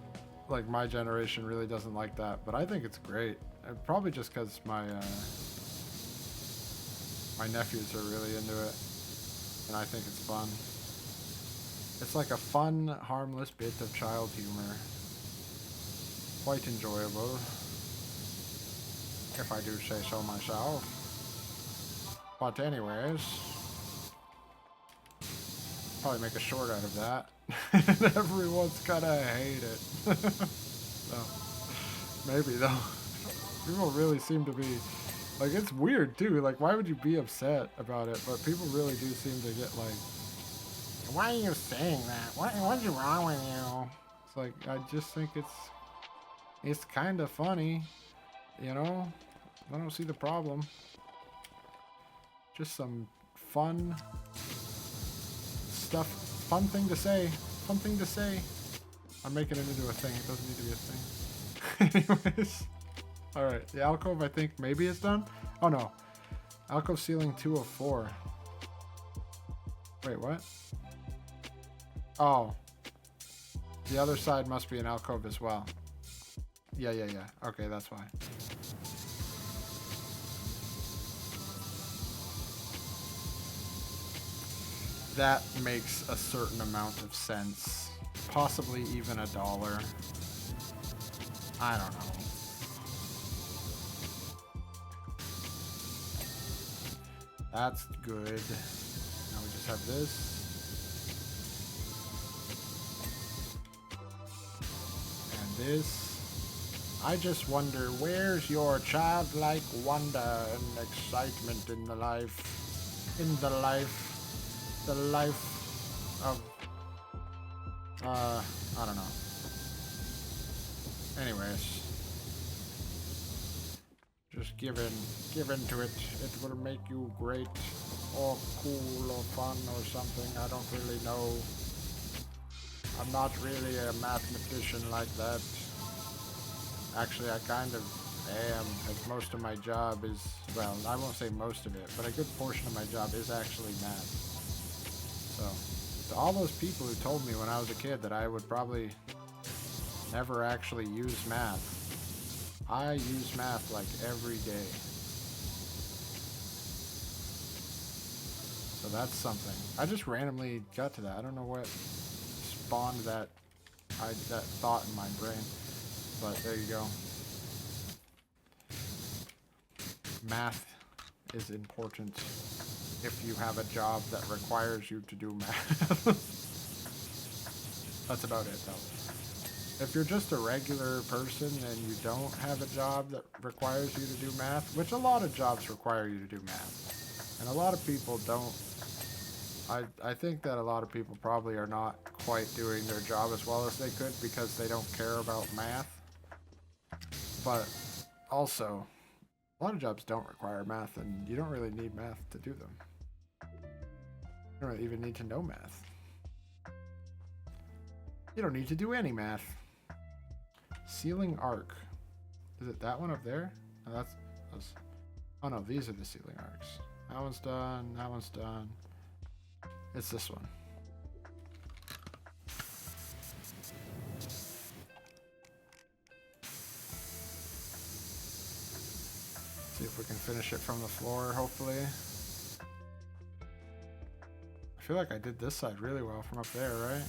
like, my generation really doesn't like that, but I think it's great. Probably just because my nephews are really into it, and I think it's fun. It's like a fun, harmless bit of child humor. Quite enjoyable, if I do say so myself. But anyways, probably make a short out of that. Everyone's gonna hate it. So, maybe though. People really seem to be, like, it's weird too. Like, why would you be upset about it? But people really do seem to get like, why are you saying that? What's wrong with you? It's like, I just think it's kind of funny, you know? I don't see the problem. Just some fun stuff. Fun thing to say. Fun thing to say. I'm making it into a thing. It doesn't need to be a thing. Anyways. Alright. The alcove, I think, maybe is done. Oh, no. Alcove ceiling 2 of 4. Wait, what? Oh. The other side must be an alcove as well. Yeah. Okay, that's why. That makes a certain amount of sense. Possibly even $1. I don't know. That's good. Now we just have this. And this. I just wonder, where's your childlike wonder and excitement in the life of, I don't know. Anyways. Just give in to it. It will make you great or cool or fun or something. I don't really know. I'm not really a mathematician like that. Actually, I kind of am, because most of my job is, well, I won't say most of it, but a good portion of my job is actually math. So, to all those people who told me when I was a kid that I would probably never actually use math, I use math like every day. So that's something. I just randomly got to that. I don't know what spawned that thought in my brain. But there you go. Math is important if you have a job that requires you to do math. That's about it though. If you're just a regular person and you don't have a job that requires you to do math, which a lot of jobs require you to do math, and a lot of people don't, I think that a lot of people probably are not quite doing their job as well as they could because they don't care about math. But also, a lot of jobs don't require math, and you don't really need math to do them. You don't really even need to know math. You don't need to do any math. Ceiling arc. Is it that one up there? No, that's oh no, these are the ceiling arcs. That one's done, that one's done. It's this one. See if we can finish it from the floor, hopefully. I feel like I did this side really well from up there, right?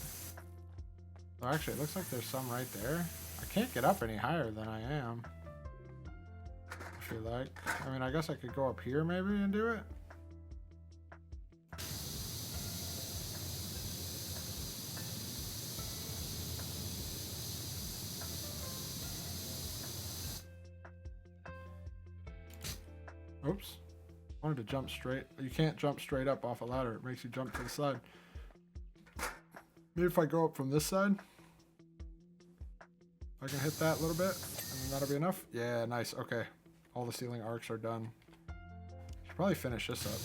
Oh, actually, it looks like there's some right there. I can't get up any higher than I am. I feel like. I mean, I guess I could go up here maybe and do it. Oops. I wanted to jump straight. You can't jump straight up off a ladder. It makes you jump to the side. Maybe if I go up from this side, I can hit that a little bit, and then that'll be enough. Yeah, nice. Okay. All the ceiling arcs are done. Should probably finish this up.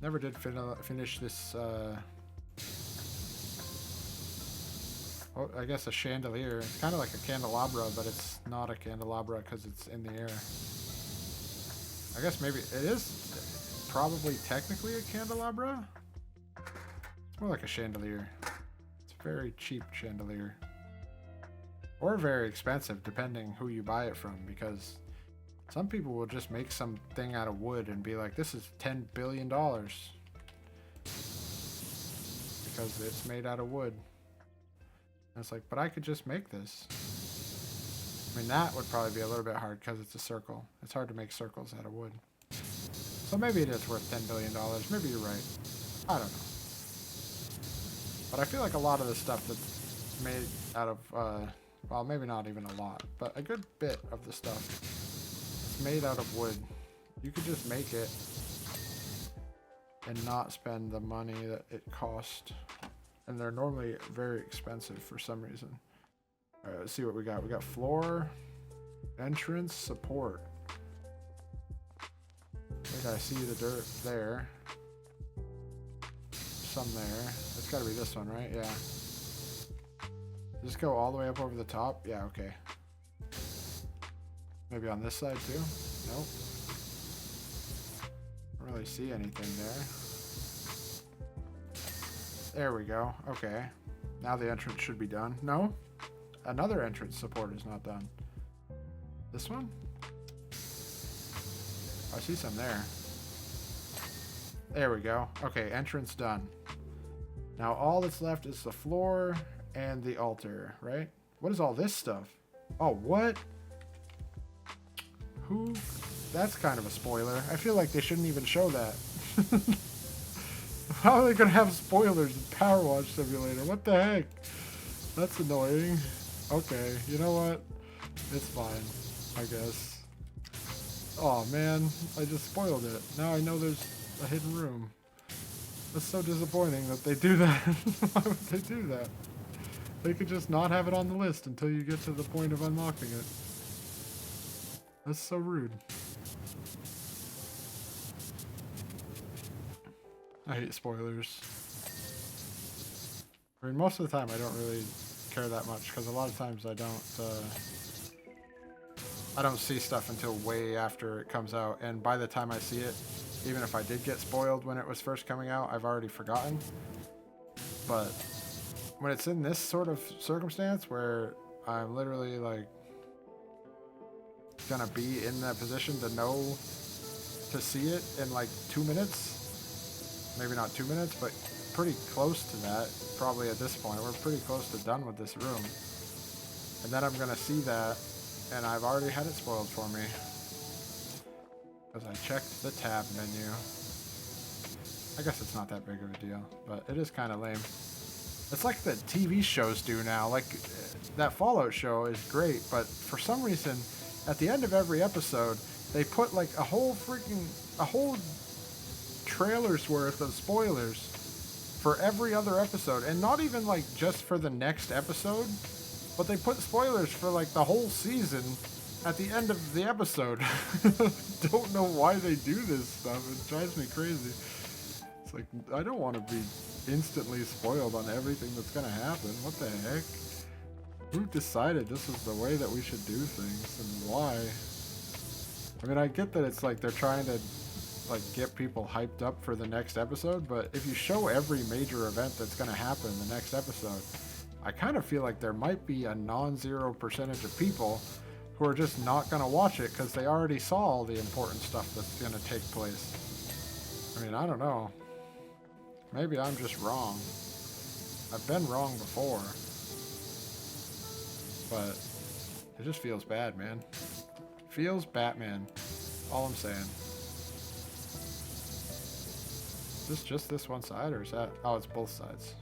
Never did finish this, oh, I guess a chandelier. It's kind of like a candelabra, but it's not a candelabra because it's in the air. I guess maybe it is probably technically a candelabra. It's more like a chandelier. It's a very cheap chandelier. Or very expensive, depending who you buy it from, because some people will just make something out of wood and be like, this is $10 billion. Because it's made out of wood. And it's like, but I could just make this. I mean, that would probably be a little bit hard because it's a circle. It's hard to make circles out of wood. So maybe it is worth $10 billion. Maybe you're right. I don't know. But I feel like a lot of the stuff that's made out of, well, maybe not even a lot, but a good bit of the stuff is made out of wood. You could just make it and not spend the money that it cost. And they're normally very expensive for some reason. All right, let's see what we got. We got floor, entrance, support. I think I see the dirt there. Some there. It's got to be this one, right? Yeah. Just go all the way up over the top? Yeah, okay. Maybe on this side too? Nope. Don't really see anything there. There we go. Okay. Now the entrance should be done. No? Another entrance support is not done. This one? I see some there. There we go. Okay, entrance done. Now all that's left is the floor and the altar, right? What is all this stuff? Oh, what? Who? That's kind of a spoiler. I feel like they shouldn't even show that. How are they going to have spoilers in Powerwash Simulator? What the heck? That's annoying. Okay, you know what? It's fine, I guess. Oh man, I just spoiled it. Now I know there's a hidden room. That's so disappointing that they do that. Why would they do that? They could just not have it on the list until you get to the point of unlocking it. That's so rude. I hate spoilers. I mean, most of the time I don't really care that much because a lot of times I don't see stuff until way after it comes out, and by the time I see it, even if I did get spoiled when it was first coming out, I've already forgotten. But when it's in this sort of circumstance where I'm literally like gonna be in that position to know, to see it in like 2 minutes, maybe not 2 minutes, but pretty close to that, probably at this point. We're pretty close to done with this room. And then I'm gonna see that, and I've already had it spoiled for me. Because I checked the tab menu. I guess it's not that big of a deal, but it is kind of lame. It's like the TV shows do now. Like, that Fallout show is great, but for some reason, at the end of every episode, they put like a whole trailer's worth of spoilers for every other episode, and not even like just for the next episode, but they put spoilers for like the whole season at the end of the episode. Don't know why they do this stuff. It drives me crazy. It's like, I don't want to be instantly spoiled on everything that's gonna happen. What the heck? Who decided this was the way that we should do things, and why? I mean, I get that it's like they're trying to like get people hyped up for the next episode, but if you show every major event that's going to happen in the next episode, I kind of feel like there might be a non-zero percentage of people who are just not going to watch it because they already saw all the important stuff that's going to take place. I mean, I don't know. Maybe I'm just wrong. I've been wrong before. But it just feels bad, man. Feels Batman. All I'm saying. Is this just this one side, or is that... Oh, it's both sides.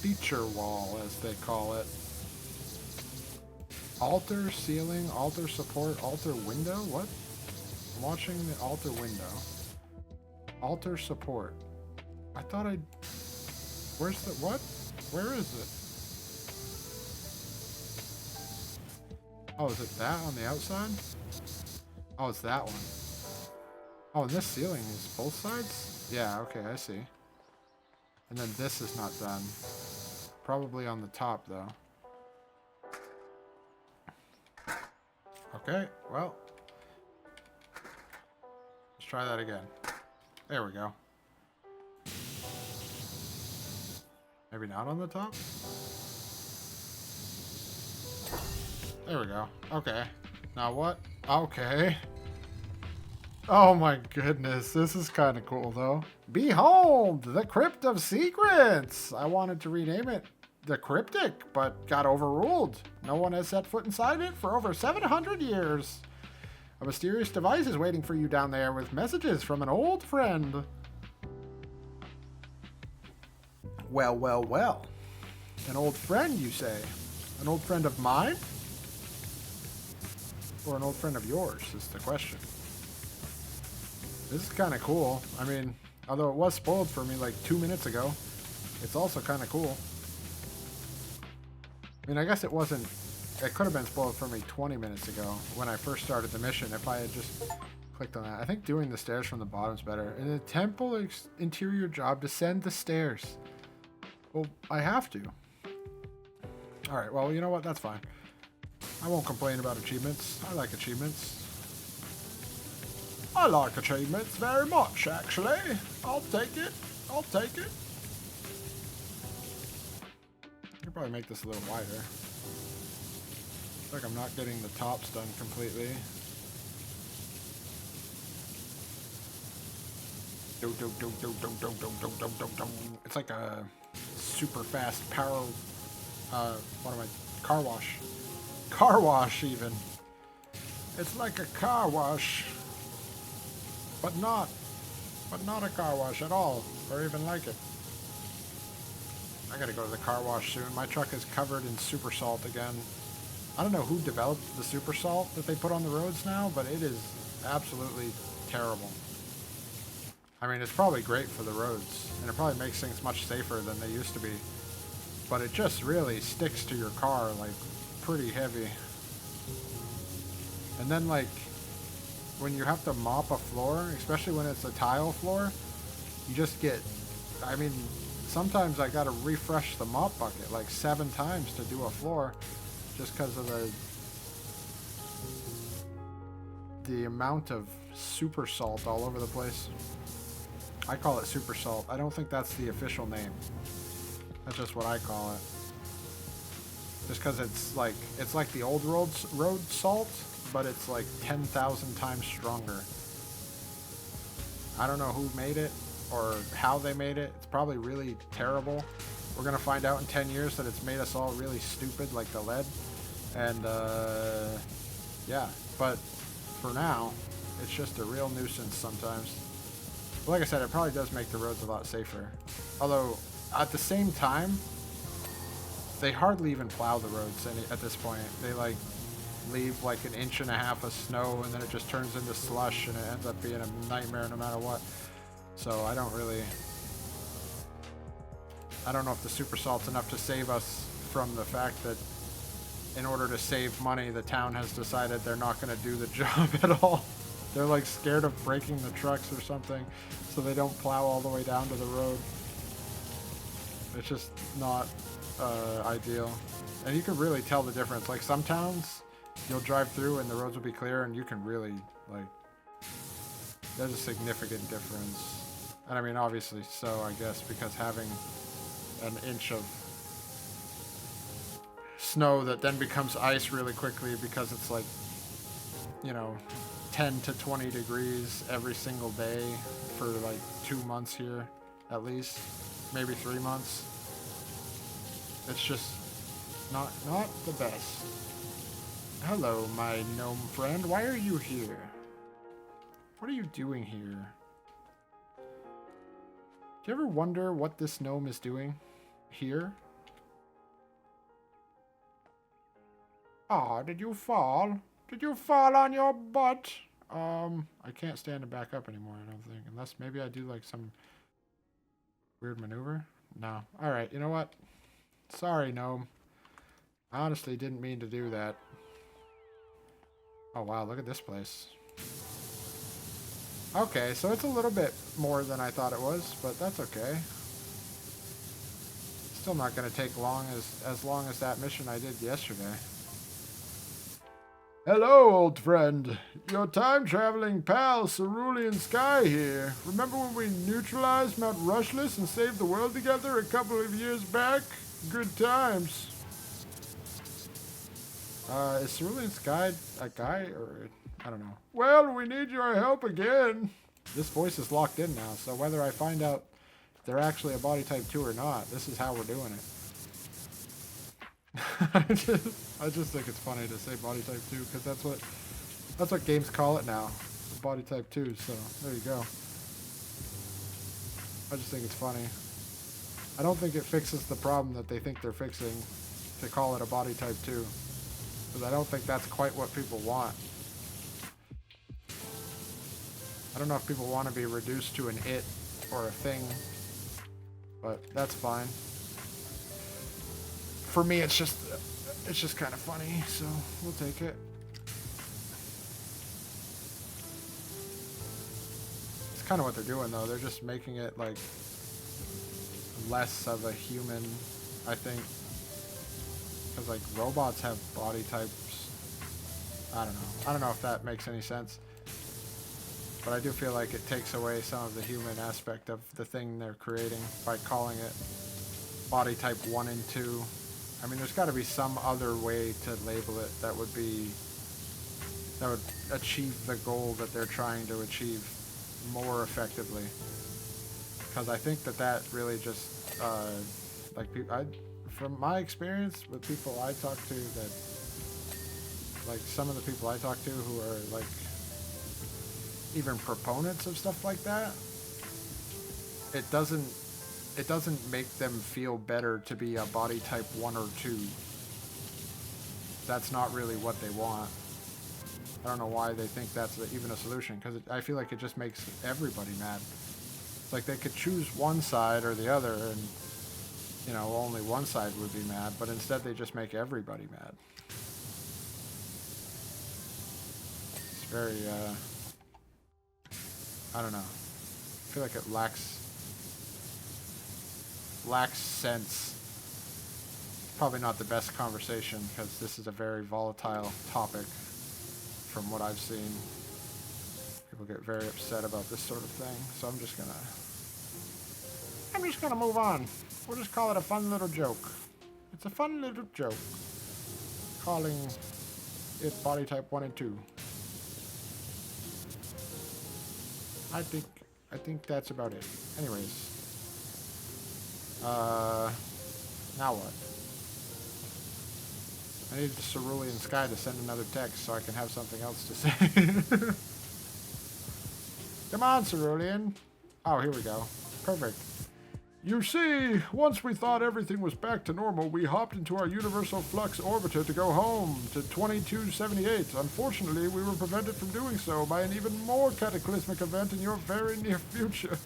Feature wall, as they call it. Altar, ceiling, altar support, altar window? What? I'm watching the altar window. Altar support. I thought I'd... Where's the... What? Where is it? Oh, is it that on the outside? Oh, it's that one. Oh, and this ceiling is both sides? Yeah, okay, I see. And then this is not done. Probably on the top, though. Okay, well. Let's try that again. There we go. Maybe not on the top? There we go. Okay. Now what? Okay. Oh my goodness. This is kind of cool, though. Behold, the Crypt of Secrets! I wanted to rename it the Cryptic, but got overruled. No one has set foot inside it for over 700 years. A mysterious device is waiting for you down there with messages from an old friend. Well, well, well. An old friend, you say? An old friend of mine? Or an old friend of yours is the question. This is kind of cool. I mean, although it was spoiled for me like 2 minutes ago, it's also kind of cool. I mean, I guess it wasn't... It could have been spoiled for me 20 minutes ago when I first started the mission if I had just clicked on that. I think doing the stairs from the bottom is better. In the temple interior job, descend the stairs. Well, I have to. Alright, well, you know what? That's fine. I won't complain about achievements. I like achievements. I like achievements very much, actually. I'll take it. I'll take it. I could probably make this a little wider. Looks like I'm not getting the tops done completely. It's like a super fast power, car wash. Car wash, even. It's like a car wash, but not a car wash at all, or even like it. I gotta go to the car wash soon. My truck is covered in super salt again. I don't know who developed the super salt that they put on the roads now, but it is absolutely terrible. I mean, it's probably great for the roads, and it probably makes things much safer than they used to be. But it just really sticks to your car, like, pretty heavy. And then, like, when you have to mop a floor, especially when it's a tile floor, you just get, I mean, sometimes I gotta refresh the mop bucket like 7 times to do a floor, just because of the amount of super salt all over the place. I call it super salt. I don't think that's the official name. That's just what I call it. Just because it's like the old road salt, but it's like 10,000 times stronger. I don't know who made it or how they made it. It's probably really terrible. We're gonna find out in 10 years that it's made us all really stupid, like the lead. And yeah, but for now, it's just a real nuisance sometimes. But like I said, it probably does make the roads a lot safer. Although, at the same time, they hardly even plow the roads at this point. They like leave like 1.5 inches of snow, and then it just turns into slush, and it ends up being a nightmare no matter what. So I don't know if the super salt's enough to save us from the fact that in order to save money, the town has decided they're not going to do the job at all. They're like scared of breaking the trucks or something, so they don't plow all the way down to the road. It's just not ideal. And you can really tell the difference. Like some towns, you'll drive through and the roads will be clear, and you can really, like, there's a significant difference. And I mean, obviously so, I guess, because having 1 inch of snow that then becomes ice really quickly because it's like, you know, 10 to 20 degrees every single day for like 2 months here, at least, maybe 3 months. It's just not the best. Hello, my gnome friend. Why are you here? What are you doing here? Do you ever wonder what this gnome is doing here? Ah, did you fall? Did you fall on your butt? I can't stand to back up anymore, I don't think. Unless maybe I do like some weird maneuver? No. Alright, you know what? Sorry, gnome. I honestly didn't mean to do that. Oh wow, look at this place. Okay, so it's a little bit more than I thought it was, but that's okay. Still not going to take as long as that mission I did yesterday. Hello, old friend. Your time-traveling pal, Cerulean Sky here. Remember when we neutralized Mount Rushless and saved the world together a couple of years back? Good times. Is Cerulean Sky a guy, or I don't know. Well, we need your help again. This voice is locked in now, so whether I find out if they're actually a body type 2 or not, this is how we're doing it. I just think it's funny to say body type 2, because that's what games call it now. Body type 2, so there you go. I just think it's funny. I don't think it fixes the problem that they think they're fixing to call it a body type 2. Because I don't think that's quite what people want. I don't know if people want to be reduced to an it or a thing, but that's fine. For me, it's just kind of funny, so we'll take it. It's kind of what they're doing, though. They're just making it like less of a human, I think. Because like robots have body types. I don't know. I don't know if that makes any sense. But I do feel like it takes away some of the human aspect of the thing they're creating by calling it body type 1 and 2. I mean, there's got to be some other way to label it that would achieve the goal that they're trying to achieve more effectively. Because I think that really just, like, from my experience with people I talk to, that, like, some of the people I talk to who are, like, even proponents of stuff like that, it doesn't make them feel better to be a body type 1 or 2. That's not really what they want. I don't know why they think that's even a solution, because I feel like it just makes everybody mad. It's like they could choose one side or the other, and, you know, only one side would be mad, but instead they just make everybody mad. It's very, I don't know. I feel like it lacks sense. Probably not the best conversation, because this is a very volatile topic from what I've seen. People get very upset about this sort of thing, so I'm just gonna move on. We'll just call it a fun little joke. It's a fun little joke. Calling it body type 1 and 2. I think that's about it. Anyways. Now what? I need the Cerulean Sky to send another text so I can have something else to say. Come on, Cerulean. Oh, here we go. Perfect. You see, once we thought everything was back to normal, we hopped into our Universal Flux Orbiter to go home to 2278. Unfortunately, we were prevented from doing so by an even more cataclysmic event in your very near future.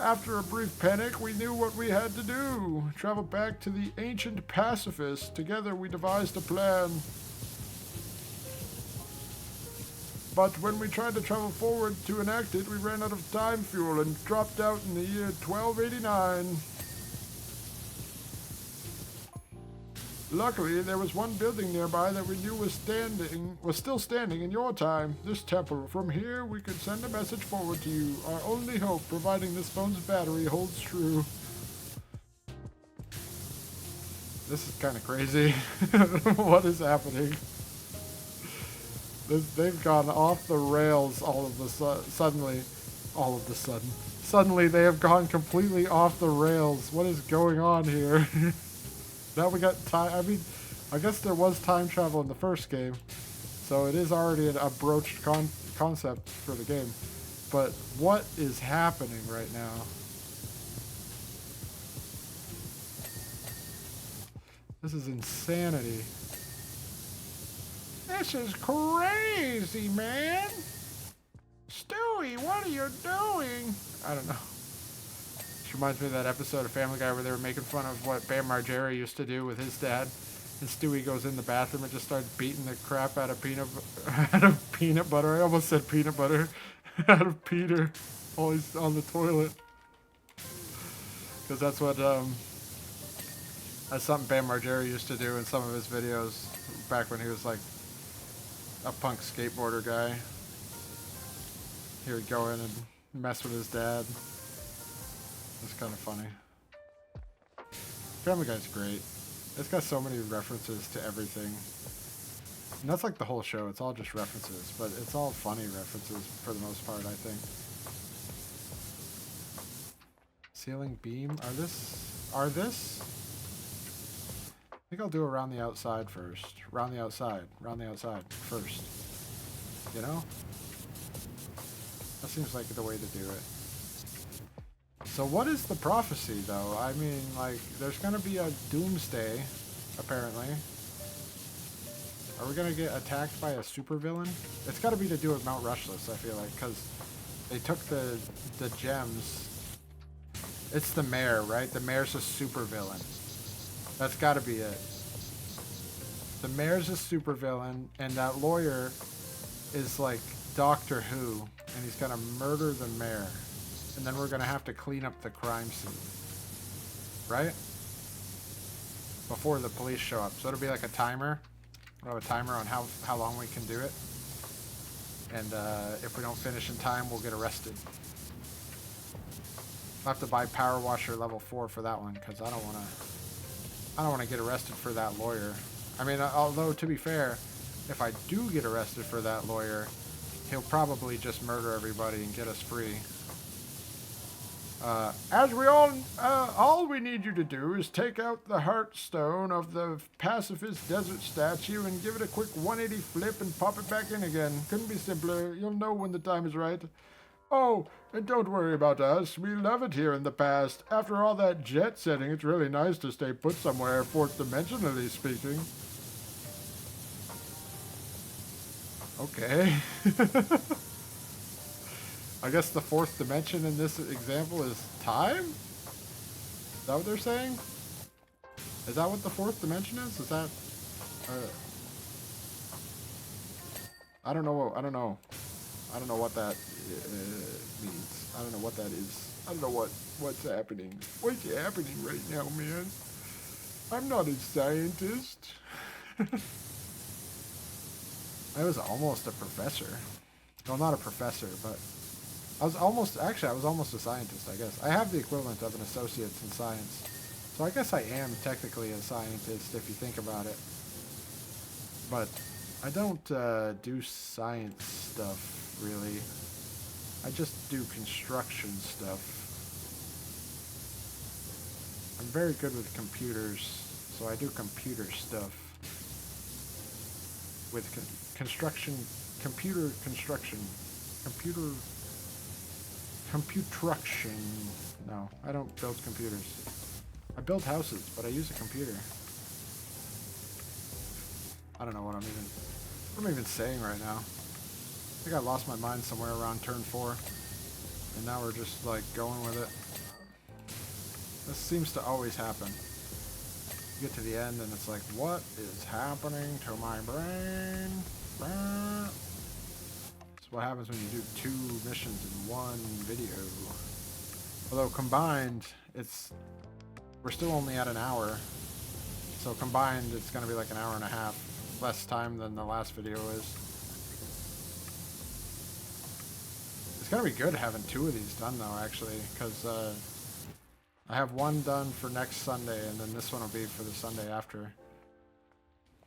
After a brief panic, we knew what we had to do. Travel back to the ancient pacifists. Together we devised a plan. But when we tried to travel forward to enact it, we ran out of time fuel and dropped out in the year 1289. Luckily, there was one building nearby that we knew was still standing in your time. This temple. From here, we could send a message forward to you. Our only hope, providing this phone's battery holds true. This is kind of crazy. What is happening? They've gone off the rails suddenly. Suddenly they have gone completely off the rails. What is going on here? Now we got time. I mean, I guess there was time travel in the first game, so it is already a broached concept for the game. But what is happening right now? This is insanity. This is crazy, man. Stewie, what are you doing? I don't know. This reminds me of that episode of Family Guy where they were making fun of what Bam Margera used to do with his dad. And Stewie goes in the bathroom and just starts beating the crap out of peanut butter. I almost said peanut butter. Out of Peter while he's on the toilet. Because that's what, that's something Bam Margera used to do in some of his videos back when he was like a punk skateboarder guy. He would go in and mess with his dad. It's kind of funny. Family Guy's great. It's got so many references to everything. And that's like the whole show. It's all just references, but it's all funny references for the most part, I think. Ceiling beam? Are this? I think I'll do around the outside first. Round the outside first. You know? That seems like the way to do it. So what is the prophecy, though? I mean, like, there's going to be a doomsday, apparently. Are we going to get attacked by a supervillain? It's got to be to do with Mount Rushless, I feel like, because they took the gems. It's the mayor, right? The mayor's a supervillain. That's got to be it. The mayor's a supervillain, and that lawyer is like Doctor Who, and he's going to murder the mayor. And then we're going to have to clean up the crime scene. Right? Before the police show up. So it'll be like a timer. We'll have a timer on how long we can do it. And if we don't finish in time, we'll get arrested. I'll have to buy Powerwash level 4 for that one, because I don't want to get arrested for that lawyer. I mean, although to be fair, if I do get arrested for that lawyer, he'll probably just murder everybody and get us free. As we all we need you to do is take out the heartstone of the pacifist desert statue and give it a quick 180 flip and pop it back in again. Couldn't be simpler. You'll know when the time is right. Oh, and don't worry about us. We love it here in the past. After all that jet setting, it's really nice to stay put somewhere, fourth dimensionally speaking. Okay. I guess the fourth dimension in this example is time? Is that what they're saying? Is that what the fourth dimension is? Is that... I don't know. I don't know what that means. I don't know what that is. I don't know what's happening. What's happening right now, man? I'm not a scientist. I was almost a professor. Well, not a professor, but... I was almost a scientist, I guess. I have the equivalent of an associate's in science. So I guess I am technically a scientist if you think about it. But I don't do science stuff, really. I just do construction stuff. I'm very good with computers, so I do computer stuff. With computer construction. No, I don't build computers. I build houses, but I use a computer. I don't know what I'm even saying right now. I think I lost my mind somewhere around turn 4. And now we're just like going with it. This seems to always happen. You get to the end and it's like, what is happening to my brain? What happens when you do 2 missions in one video. Although combined, we're still only at an hour. So combined, it's going to be like an hour and a half less time than the last video is. It's going to be good having 2 of these done though, actually, because I have one done for next Sunday, and then this one will be for the Sunday after.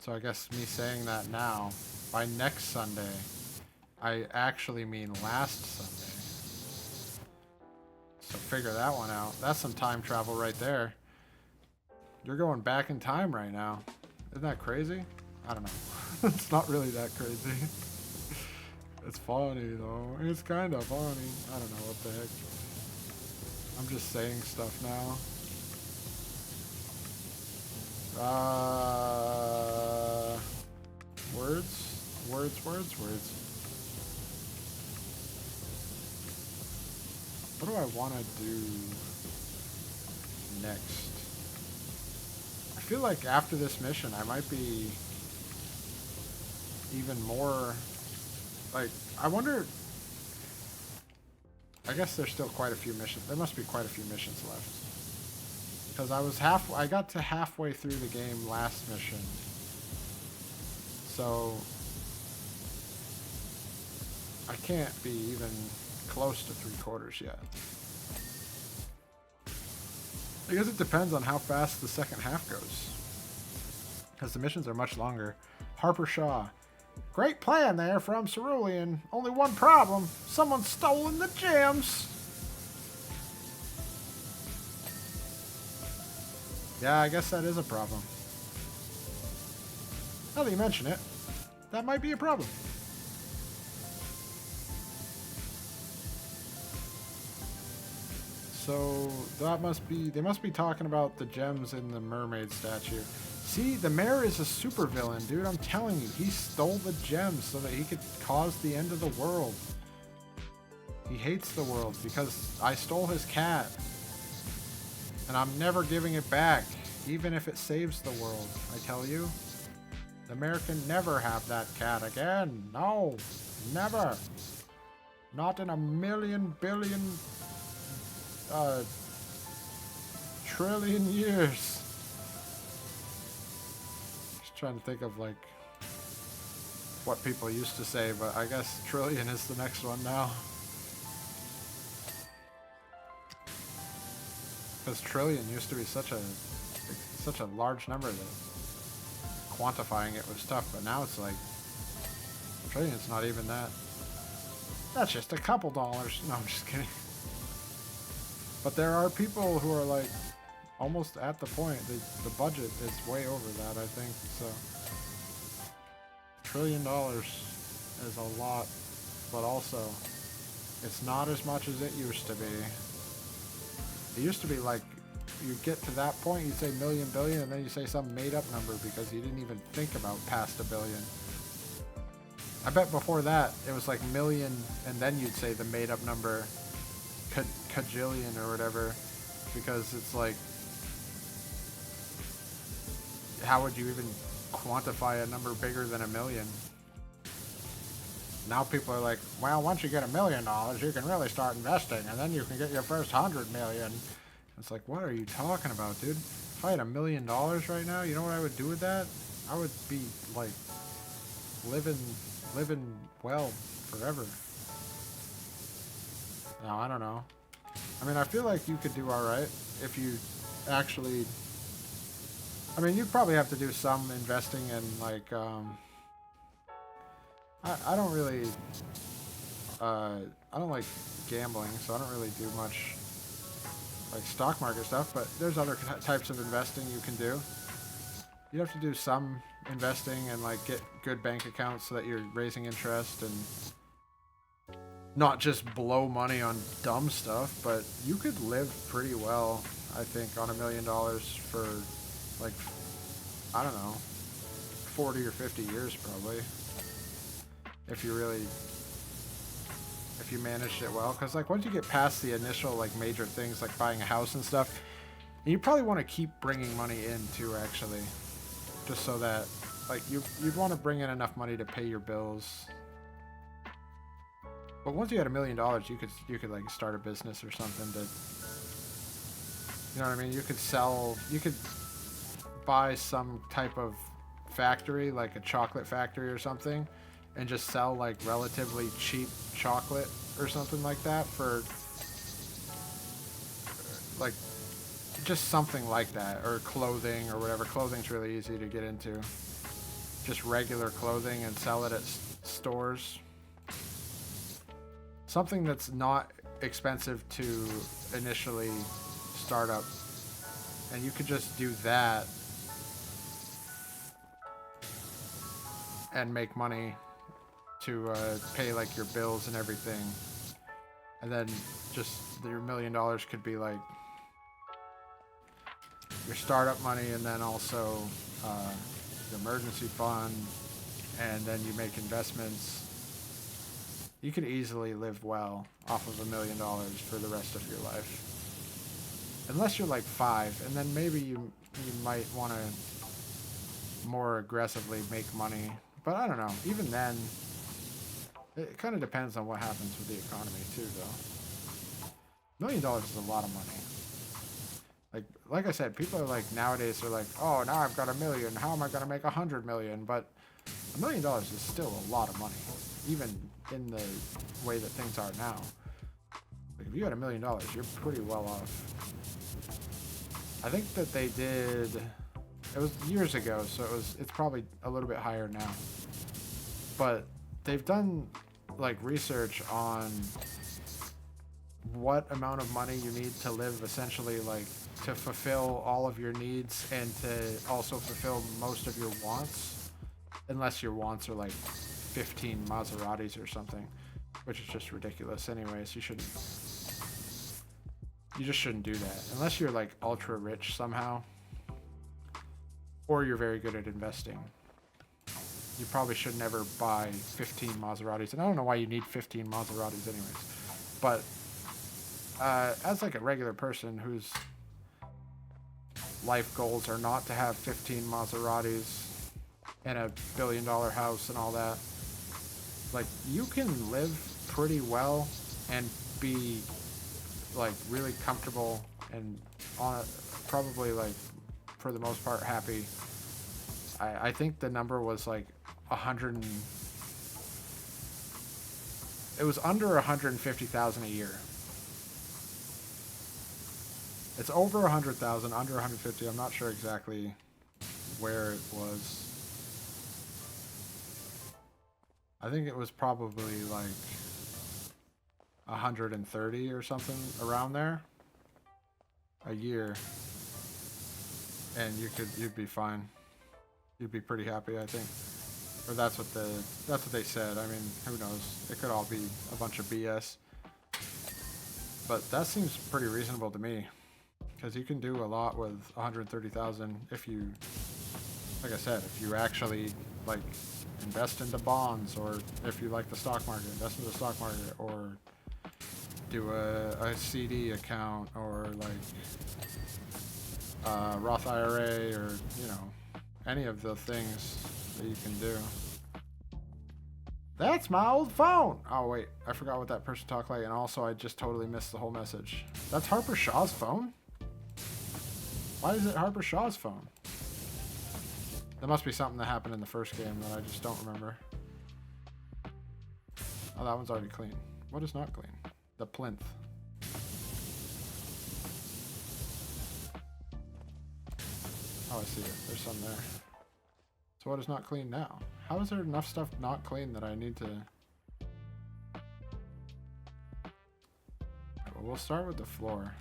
So I guess me saying that now, by next Sunday, I actually mean last Sunday. So figure that one out. That's some time travel right there. You're going back in time right now. Isn't that crazy? I don't know. It's not really that crazy. It's funny though. It's kind of funny. I don't know what the heck. I'm just saying stuff now. Words. What do I want to do next? I feel like after this mission, I might be even more, like, I wonder, I guess there's still quite a few missions. There must be quite a few missions left. Because I got to halfway through the game last mission. So, I can't be even close to 3/4 yet. I guess it depends on how fast the second half goes. Because the missions are much longer. Harper Shaw. Great plan there from Cerulean. Only one problem. Someone's stolen the gems. Yeah, I guess that is a problem. Now that you mention it, that might be a problem. So that must be, they must be talking about the gems in the mermaid statue. See, the mayor is a supervillain, dude. I'm telling you, he stole the gems so that he could cause the end of the world. He hates the world because I stole his cat. And I'm never giving it back, even if it saves the world, I tell you. The mayor can never have that cat again. No, never. Not in a million, billion, trillion years. Just trying to think of, like, what people used to say, but I guess trillion is the next one now. Because trillion used to be such a large number that quantifying it was tough, but now it's like trillion's not even that. That's just a couple dollars. No, I'm just kidding. But there are people who are like almost at the point. The budget is way over that, I think. So $1 trillion is a lot, but also it's not as much as it used to be. It used to be like you get to that point, you say million, billion, and then you say some made up number because you didn't even think about past $1 billion. I bet before that it was like million, and then you'd say the made up number cajillion or whatever, because it's like, how would you even quantify a number bigger than $1 million? Now people are like, well, once you get $1 million, you can really start investing, and then you can get your first 100 million. It's like, what are you talking about, dude? If I had $1 million right now, you know what I would do with that? I would be like living well forever. No, I don't know. I mean, I feel like you could do all right if you actually. I mean, you probably have to do some investing in like. I don't really. I don't like gambling, so I don't really do much like stock market stuff. But there's other types of investing you can do. You have to do some investing and like get good bank accounts so that you're raising interest and not just blow money on dumb stuff. But you could live pretty well, I think, on $1 million for like, I don't know, 40 or 50 years probably, if you managed it well. Because like once you get past the initial like major things like buying a house and stuff, you probably want to keep bringing money in too, actually, just so that like you'd want to bring in enough money to pay your bills. But once you had $1 million, you could like start a business or something to, you know what I mean? You could buy some type of factory, like a chocolate factory or something, and just sell like relatively cheap chocolate or something like that for like just something like that, or clothing or whatever. Clothing's really easy to get into. Just regular clothing and sell it at stores. Something that's not expensive to initially start up. And you could just do that and make money to pay like your bills and everything. And then just your $1 million could be like your startup money, and then also the emergency fund, and then you make investments. You could easily live well off of $1 million for the rest of your life. Unless you're like 5, and then maybe you might want to more aggressively make money. But I don't know. Even then, it kind of depends on what happens with the economy too, though. $1 million is a lot of money. Like I said, people are like, nowadays they're like, oh, now I've got $1 million. How am I going to make 100 million? But $1 million is still a lot of money, even in the way that things are now. Like if you had $1 million, you're pretty well off. I think that they did. It was years ago, so it's probably a little bit higher now. But they've done like research on what amount of money you need to live, essentially, like to fulfill all of your needs and to also fulfill most of your wants, unless your wants are like 15 Maseratis or something, which is just ridiculous anyways. You just shouldn't do that unless you're like ultra rich somehow, or you're very good at investing. You probably should never buy 15 Maseratis, and I don't know why you need 15 Maseratis anyways. But as like a regular person whose life goals are not to have 15 Maseratis and a $1 billion house and all that, like you can live pretty well and be like really comfortable and probably like for the most part happy. I think the number was like It was under 150,000 a year. It's over 100,000, under 150. I'm not sure exactly where it was. I think it was probably like 130 or something around there a year, and you'd be fine. You'd be pretty happy, I think. Or that's what they said. I mean, who knows? It could all be a bunch of BS. But that seems pretty reasonable to me, because you can do a lot with 130,000 if you, like I said, if you actually like invest into bonds, or if you like the stock market, invest in the stock market, or do a CD account, or like Roth IRA, or you know, any of the things that you can do. That's my old phone. Oh wait, I forgot what that person talked like, and also I just totally missed the whole message. That's Harper Shaw's phone? Why is it Harper Shaw's phone? There must be something that happened in the first game that I just don't remember. Oh, that one's already clean. What is not clean? The plinth. Oh, I see it. There's some there. So what is not clean now? How is there enough stuff not clean that I need to... Well, we'll start with the floor.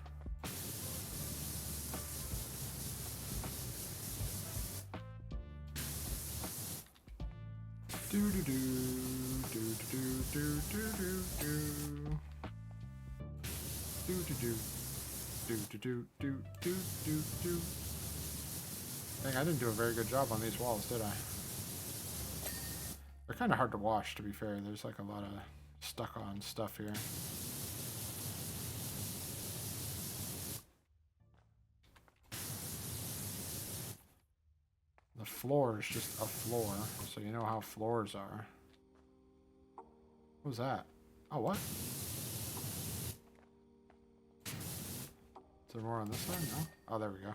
Do do do do do do do do do do do do do do do do do do do. Dang, I didn't do a very good job on these walls, did I? They're kind of hard to wash, to be fair. There's like a lot of stuck on stuff here. The floor is just a floor, so you know how floors are. What was that? Oh, what? Is there more on this side? No? Oh, there we go.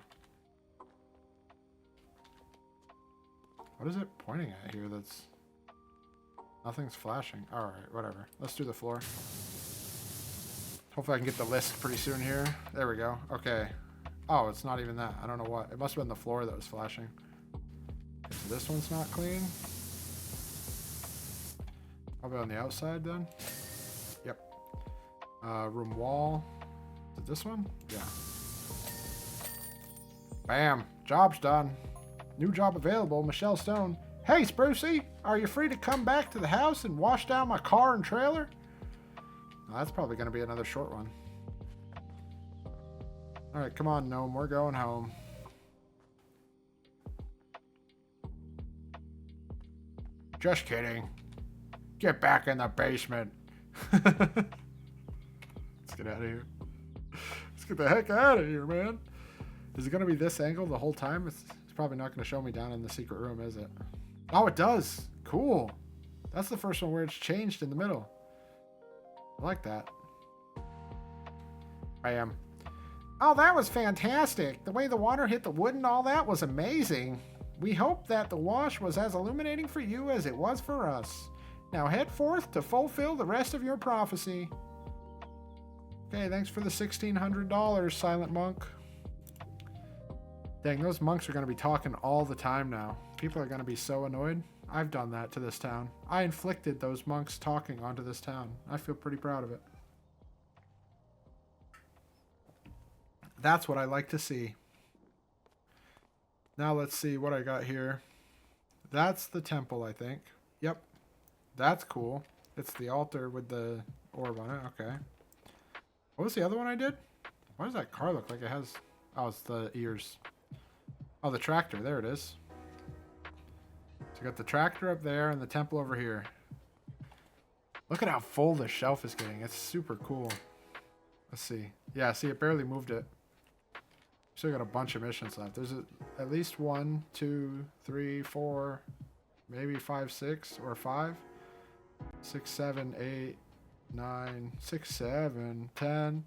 What is it pointing at here that's... Nothing's flashing. Alright, whatever. Let's do the floor. Hopefully I can get the list pretty soon here. There we go. Okay. Oh, it's not even that. I don't know what. It must have been the floor that was flashing. Okay, so this one's not clean. Probably on the outside then. Yep. Room wall. Is it this one? Yeah. Bam. Job's done. New job available, Michelle Stone. Hey, Sprucey, are you free to come back to the house and wash down my car and trailer? Well, that's probably going to be another short one. All right, come on, Gnome. We're going home. Just kidding. Get back in the basement. Let's get out of here. Let's get the heck out of here, man. Is it going to be this angle the whole time? It's probably not going to show me down in the secret room, is it? Oh, it does. Cool. That's the first one where it's changed in the middle. I like that. I am. Oh, that was fantastic. The way the water hit the wood and all that was amazing. We hope that the wash was as illuminating for you as it was for us. Now head forth to fulfill the rest of your prophecy. Okay, thanks for the $1,600, Silent Monk. Dang, those monks are going to be talking all the time now. People are going to be so annoyed. I've done that to this town. I inflicted those monks talking onto this town. I feel pretty proud of it. That's what I like to see. Now let's see what I got here. That's the temple, I think. Yep. That's cool. It's the altar with the orb on it. Okay. What was the other one I did? Why does that car look like it has... Oh, it's the ears. Oh, the tractor. There it is. So you got the tractor up there and the temple over here. Look at how full the shelf is getting. It's super cool. Let's see. Yeah, see, it barely moved it. Still got a bunch of missions left. There's at least 1, 2, 3, 4, maybe 5, 6, or 5. 6, 7, 8, 9, 6, 7, 10,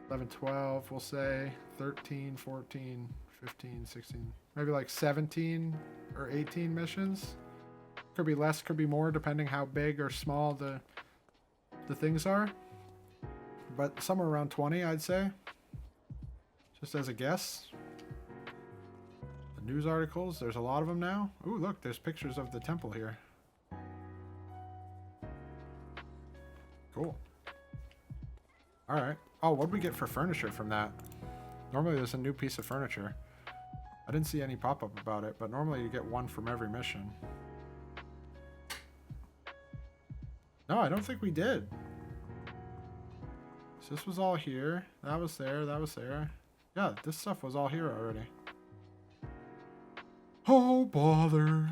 11, 12, we'll say. 13, 14, 15, 16, maybe like 17 or 18 missions. Could be less, could be more, depending how big or small the the things are. But somewhere around 20, I'd say. Just as a guess. The news articles, there's a lot of them now. Ooh, look, there's pictures of the temple here. Cool. Alright. Oh, what'd we get for furniture from that? Normally there's a new piece of furniture. I didn't see any pop-up about it, but normally you get one from every mission. No, I don't think we did. So this was all here. That was there. That was there. Yeah, this stuff was all here already. Oh, bother.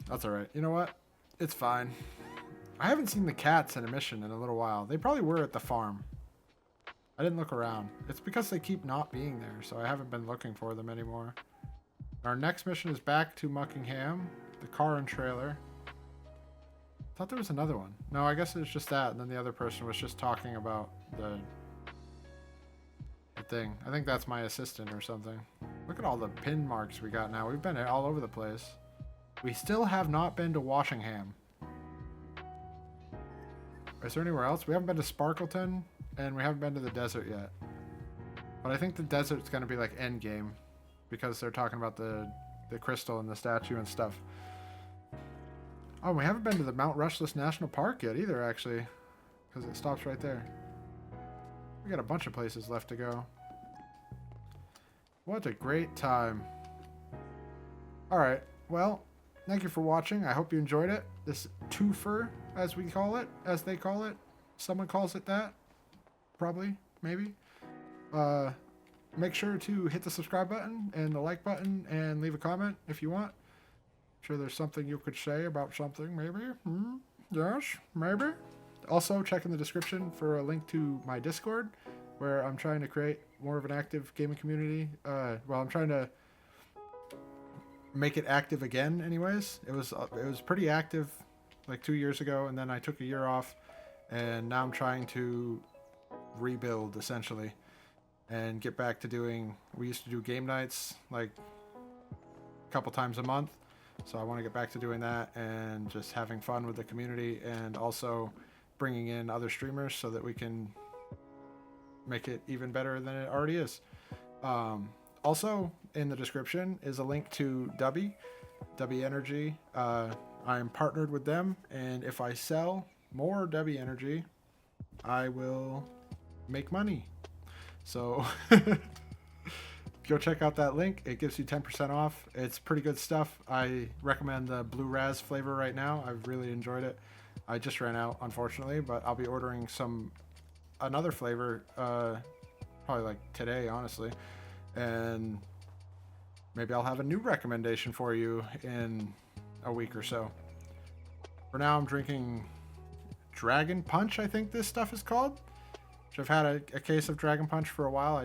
That's alright. You know what? It's fine. I haven't seen the cats in a mission in a little while. They probably were at the farm. I didn't look around. It's because they keep not being there, so I haven't been looking for them anymore. Our next mission is back to Muckingham, the car and trailer. I thought there was another one. No, I guess it was just that, and then the other person was just talking about the thing. I think that's my assistant or something. Look at all the pin marks we got now. We've been all over the place. We still have not been to Washingham. Is there anywhere else? We haven't been to Sparkleton, and we haven't been to the desert yet. But I think the desert's going to be like endgame, because they're talking about the crystal and the statue and stuff. Oh, we haven't been to the Mount Rushmore National Park yet either, actually, because it stops right there. We got a bunch of places left to go. What a great time. Alright, well, thank you for watching. I hope you enjoyed it. This twofer, as we call it, as they call it. Someone calls it that. Probably, maybe. Make sure to hit the subscribe button and the like button and leave a comment if you want. I'm sure there's something you could say about something, maybe. Yes, maybe. Also, check in the description for a link to my Discord, where I'm trying to create more of an active gaming community. Well, I'm trying to make it active again anyways. It was pretty active like 2 years ago, and then I took a year off, and now I'm trying to rebuild essentially and get back to doing, we used to do game nights like a couple times a month, so I want to get back to doing that and just having fun with the community, and also bringing in other streamers so that we can make it even better than it already is. Also in the description is a link to DUBBY Energy. I'm partnered with them, and if I sell more DUBBY Energy, I will make money. So go check out that link. It gives you 10% off. It's pretty good stuff. I recommend the Blue Raz flavor right now. I've really enjoyed it. I just ran out, unfortunately, but I'll be ordering another flavor probably like today, honestly, and maybe I'll have a new recommendation for you in a week or so. For now, I'm drinking Dragon Punch, I think this stuff is called. Which I've had a case of Dragon Punch for a while.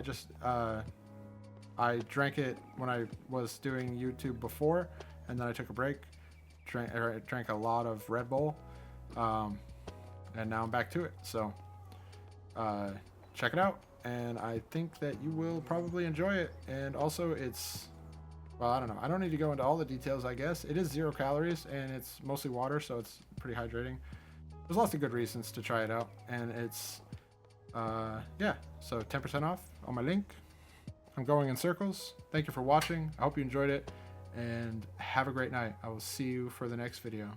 I drank it when I was doing YouTube before, and then I took a break. I drank a lot of Red Bull, and now I'm back to it. So check it out, and I think that you will probably enjoy it. And also, it's, well, I don't know. I don't need to go into all the details, I guess. It is 0 calories, and it's mostly water, so it's pretty hydrating. There's lots of good reasons to try it out, and it's yeah, so 10% off on my link. I'm going in circles. Thank you for watching. I hope you enjoyed it, and have a great night. I will see you for the next video.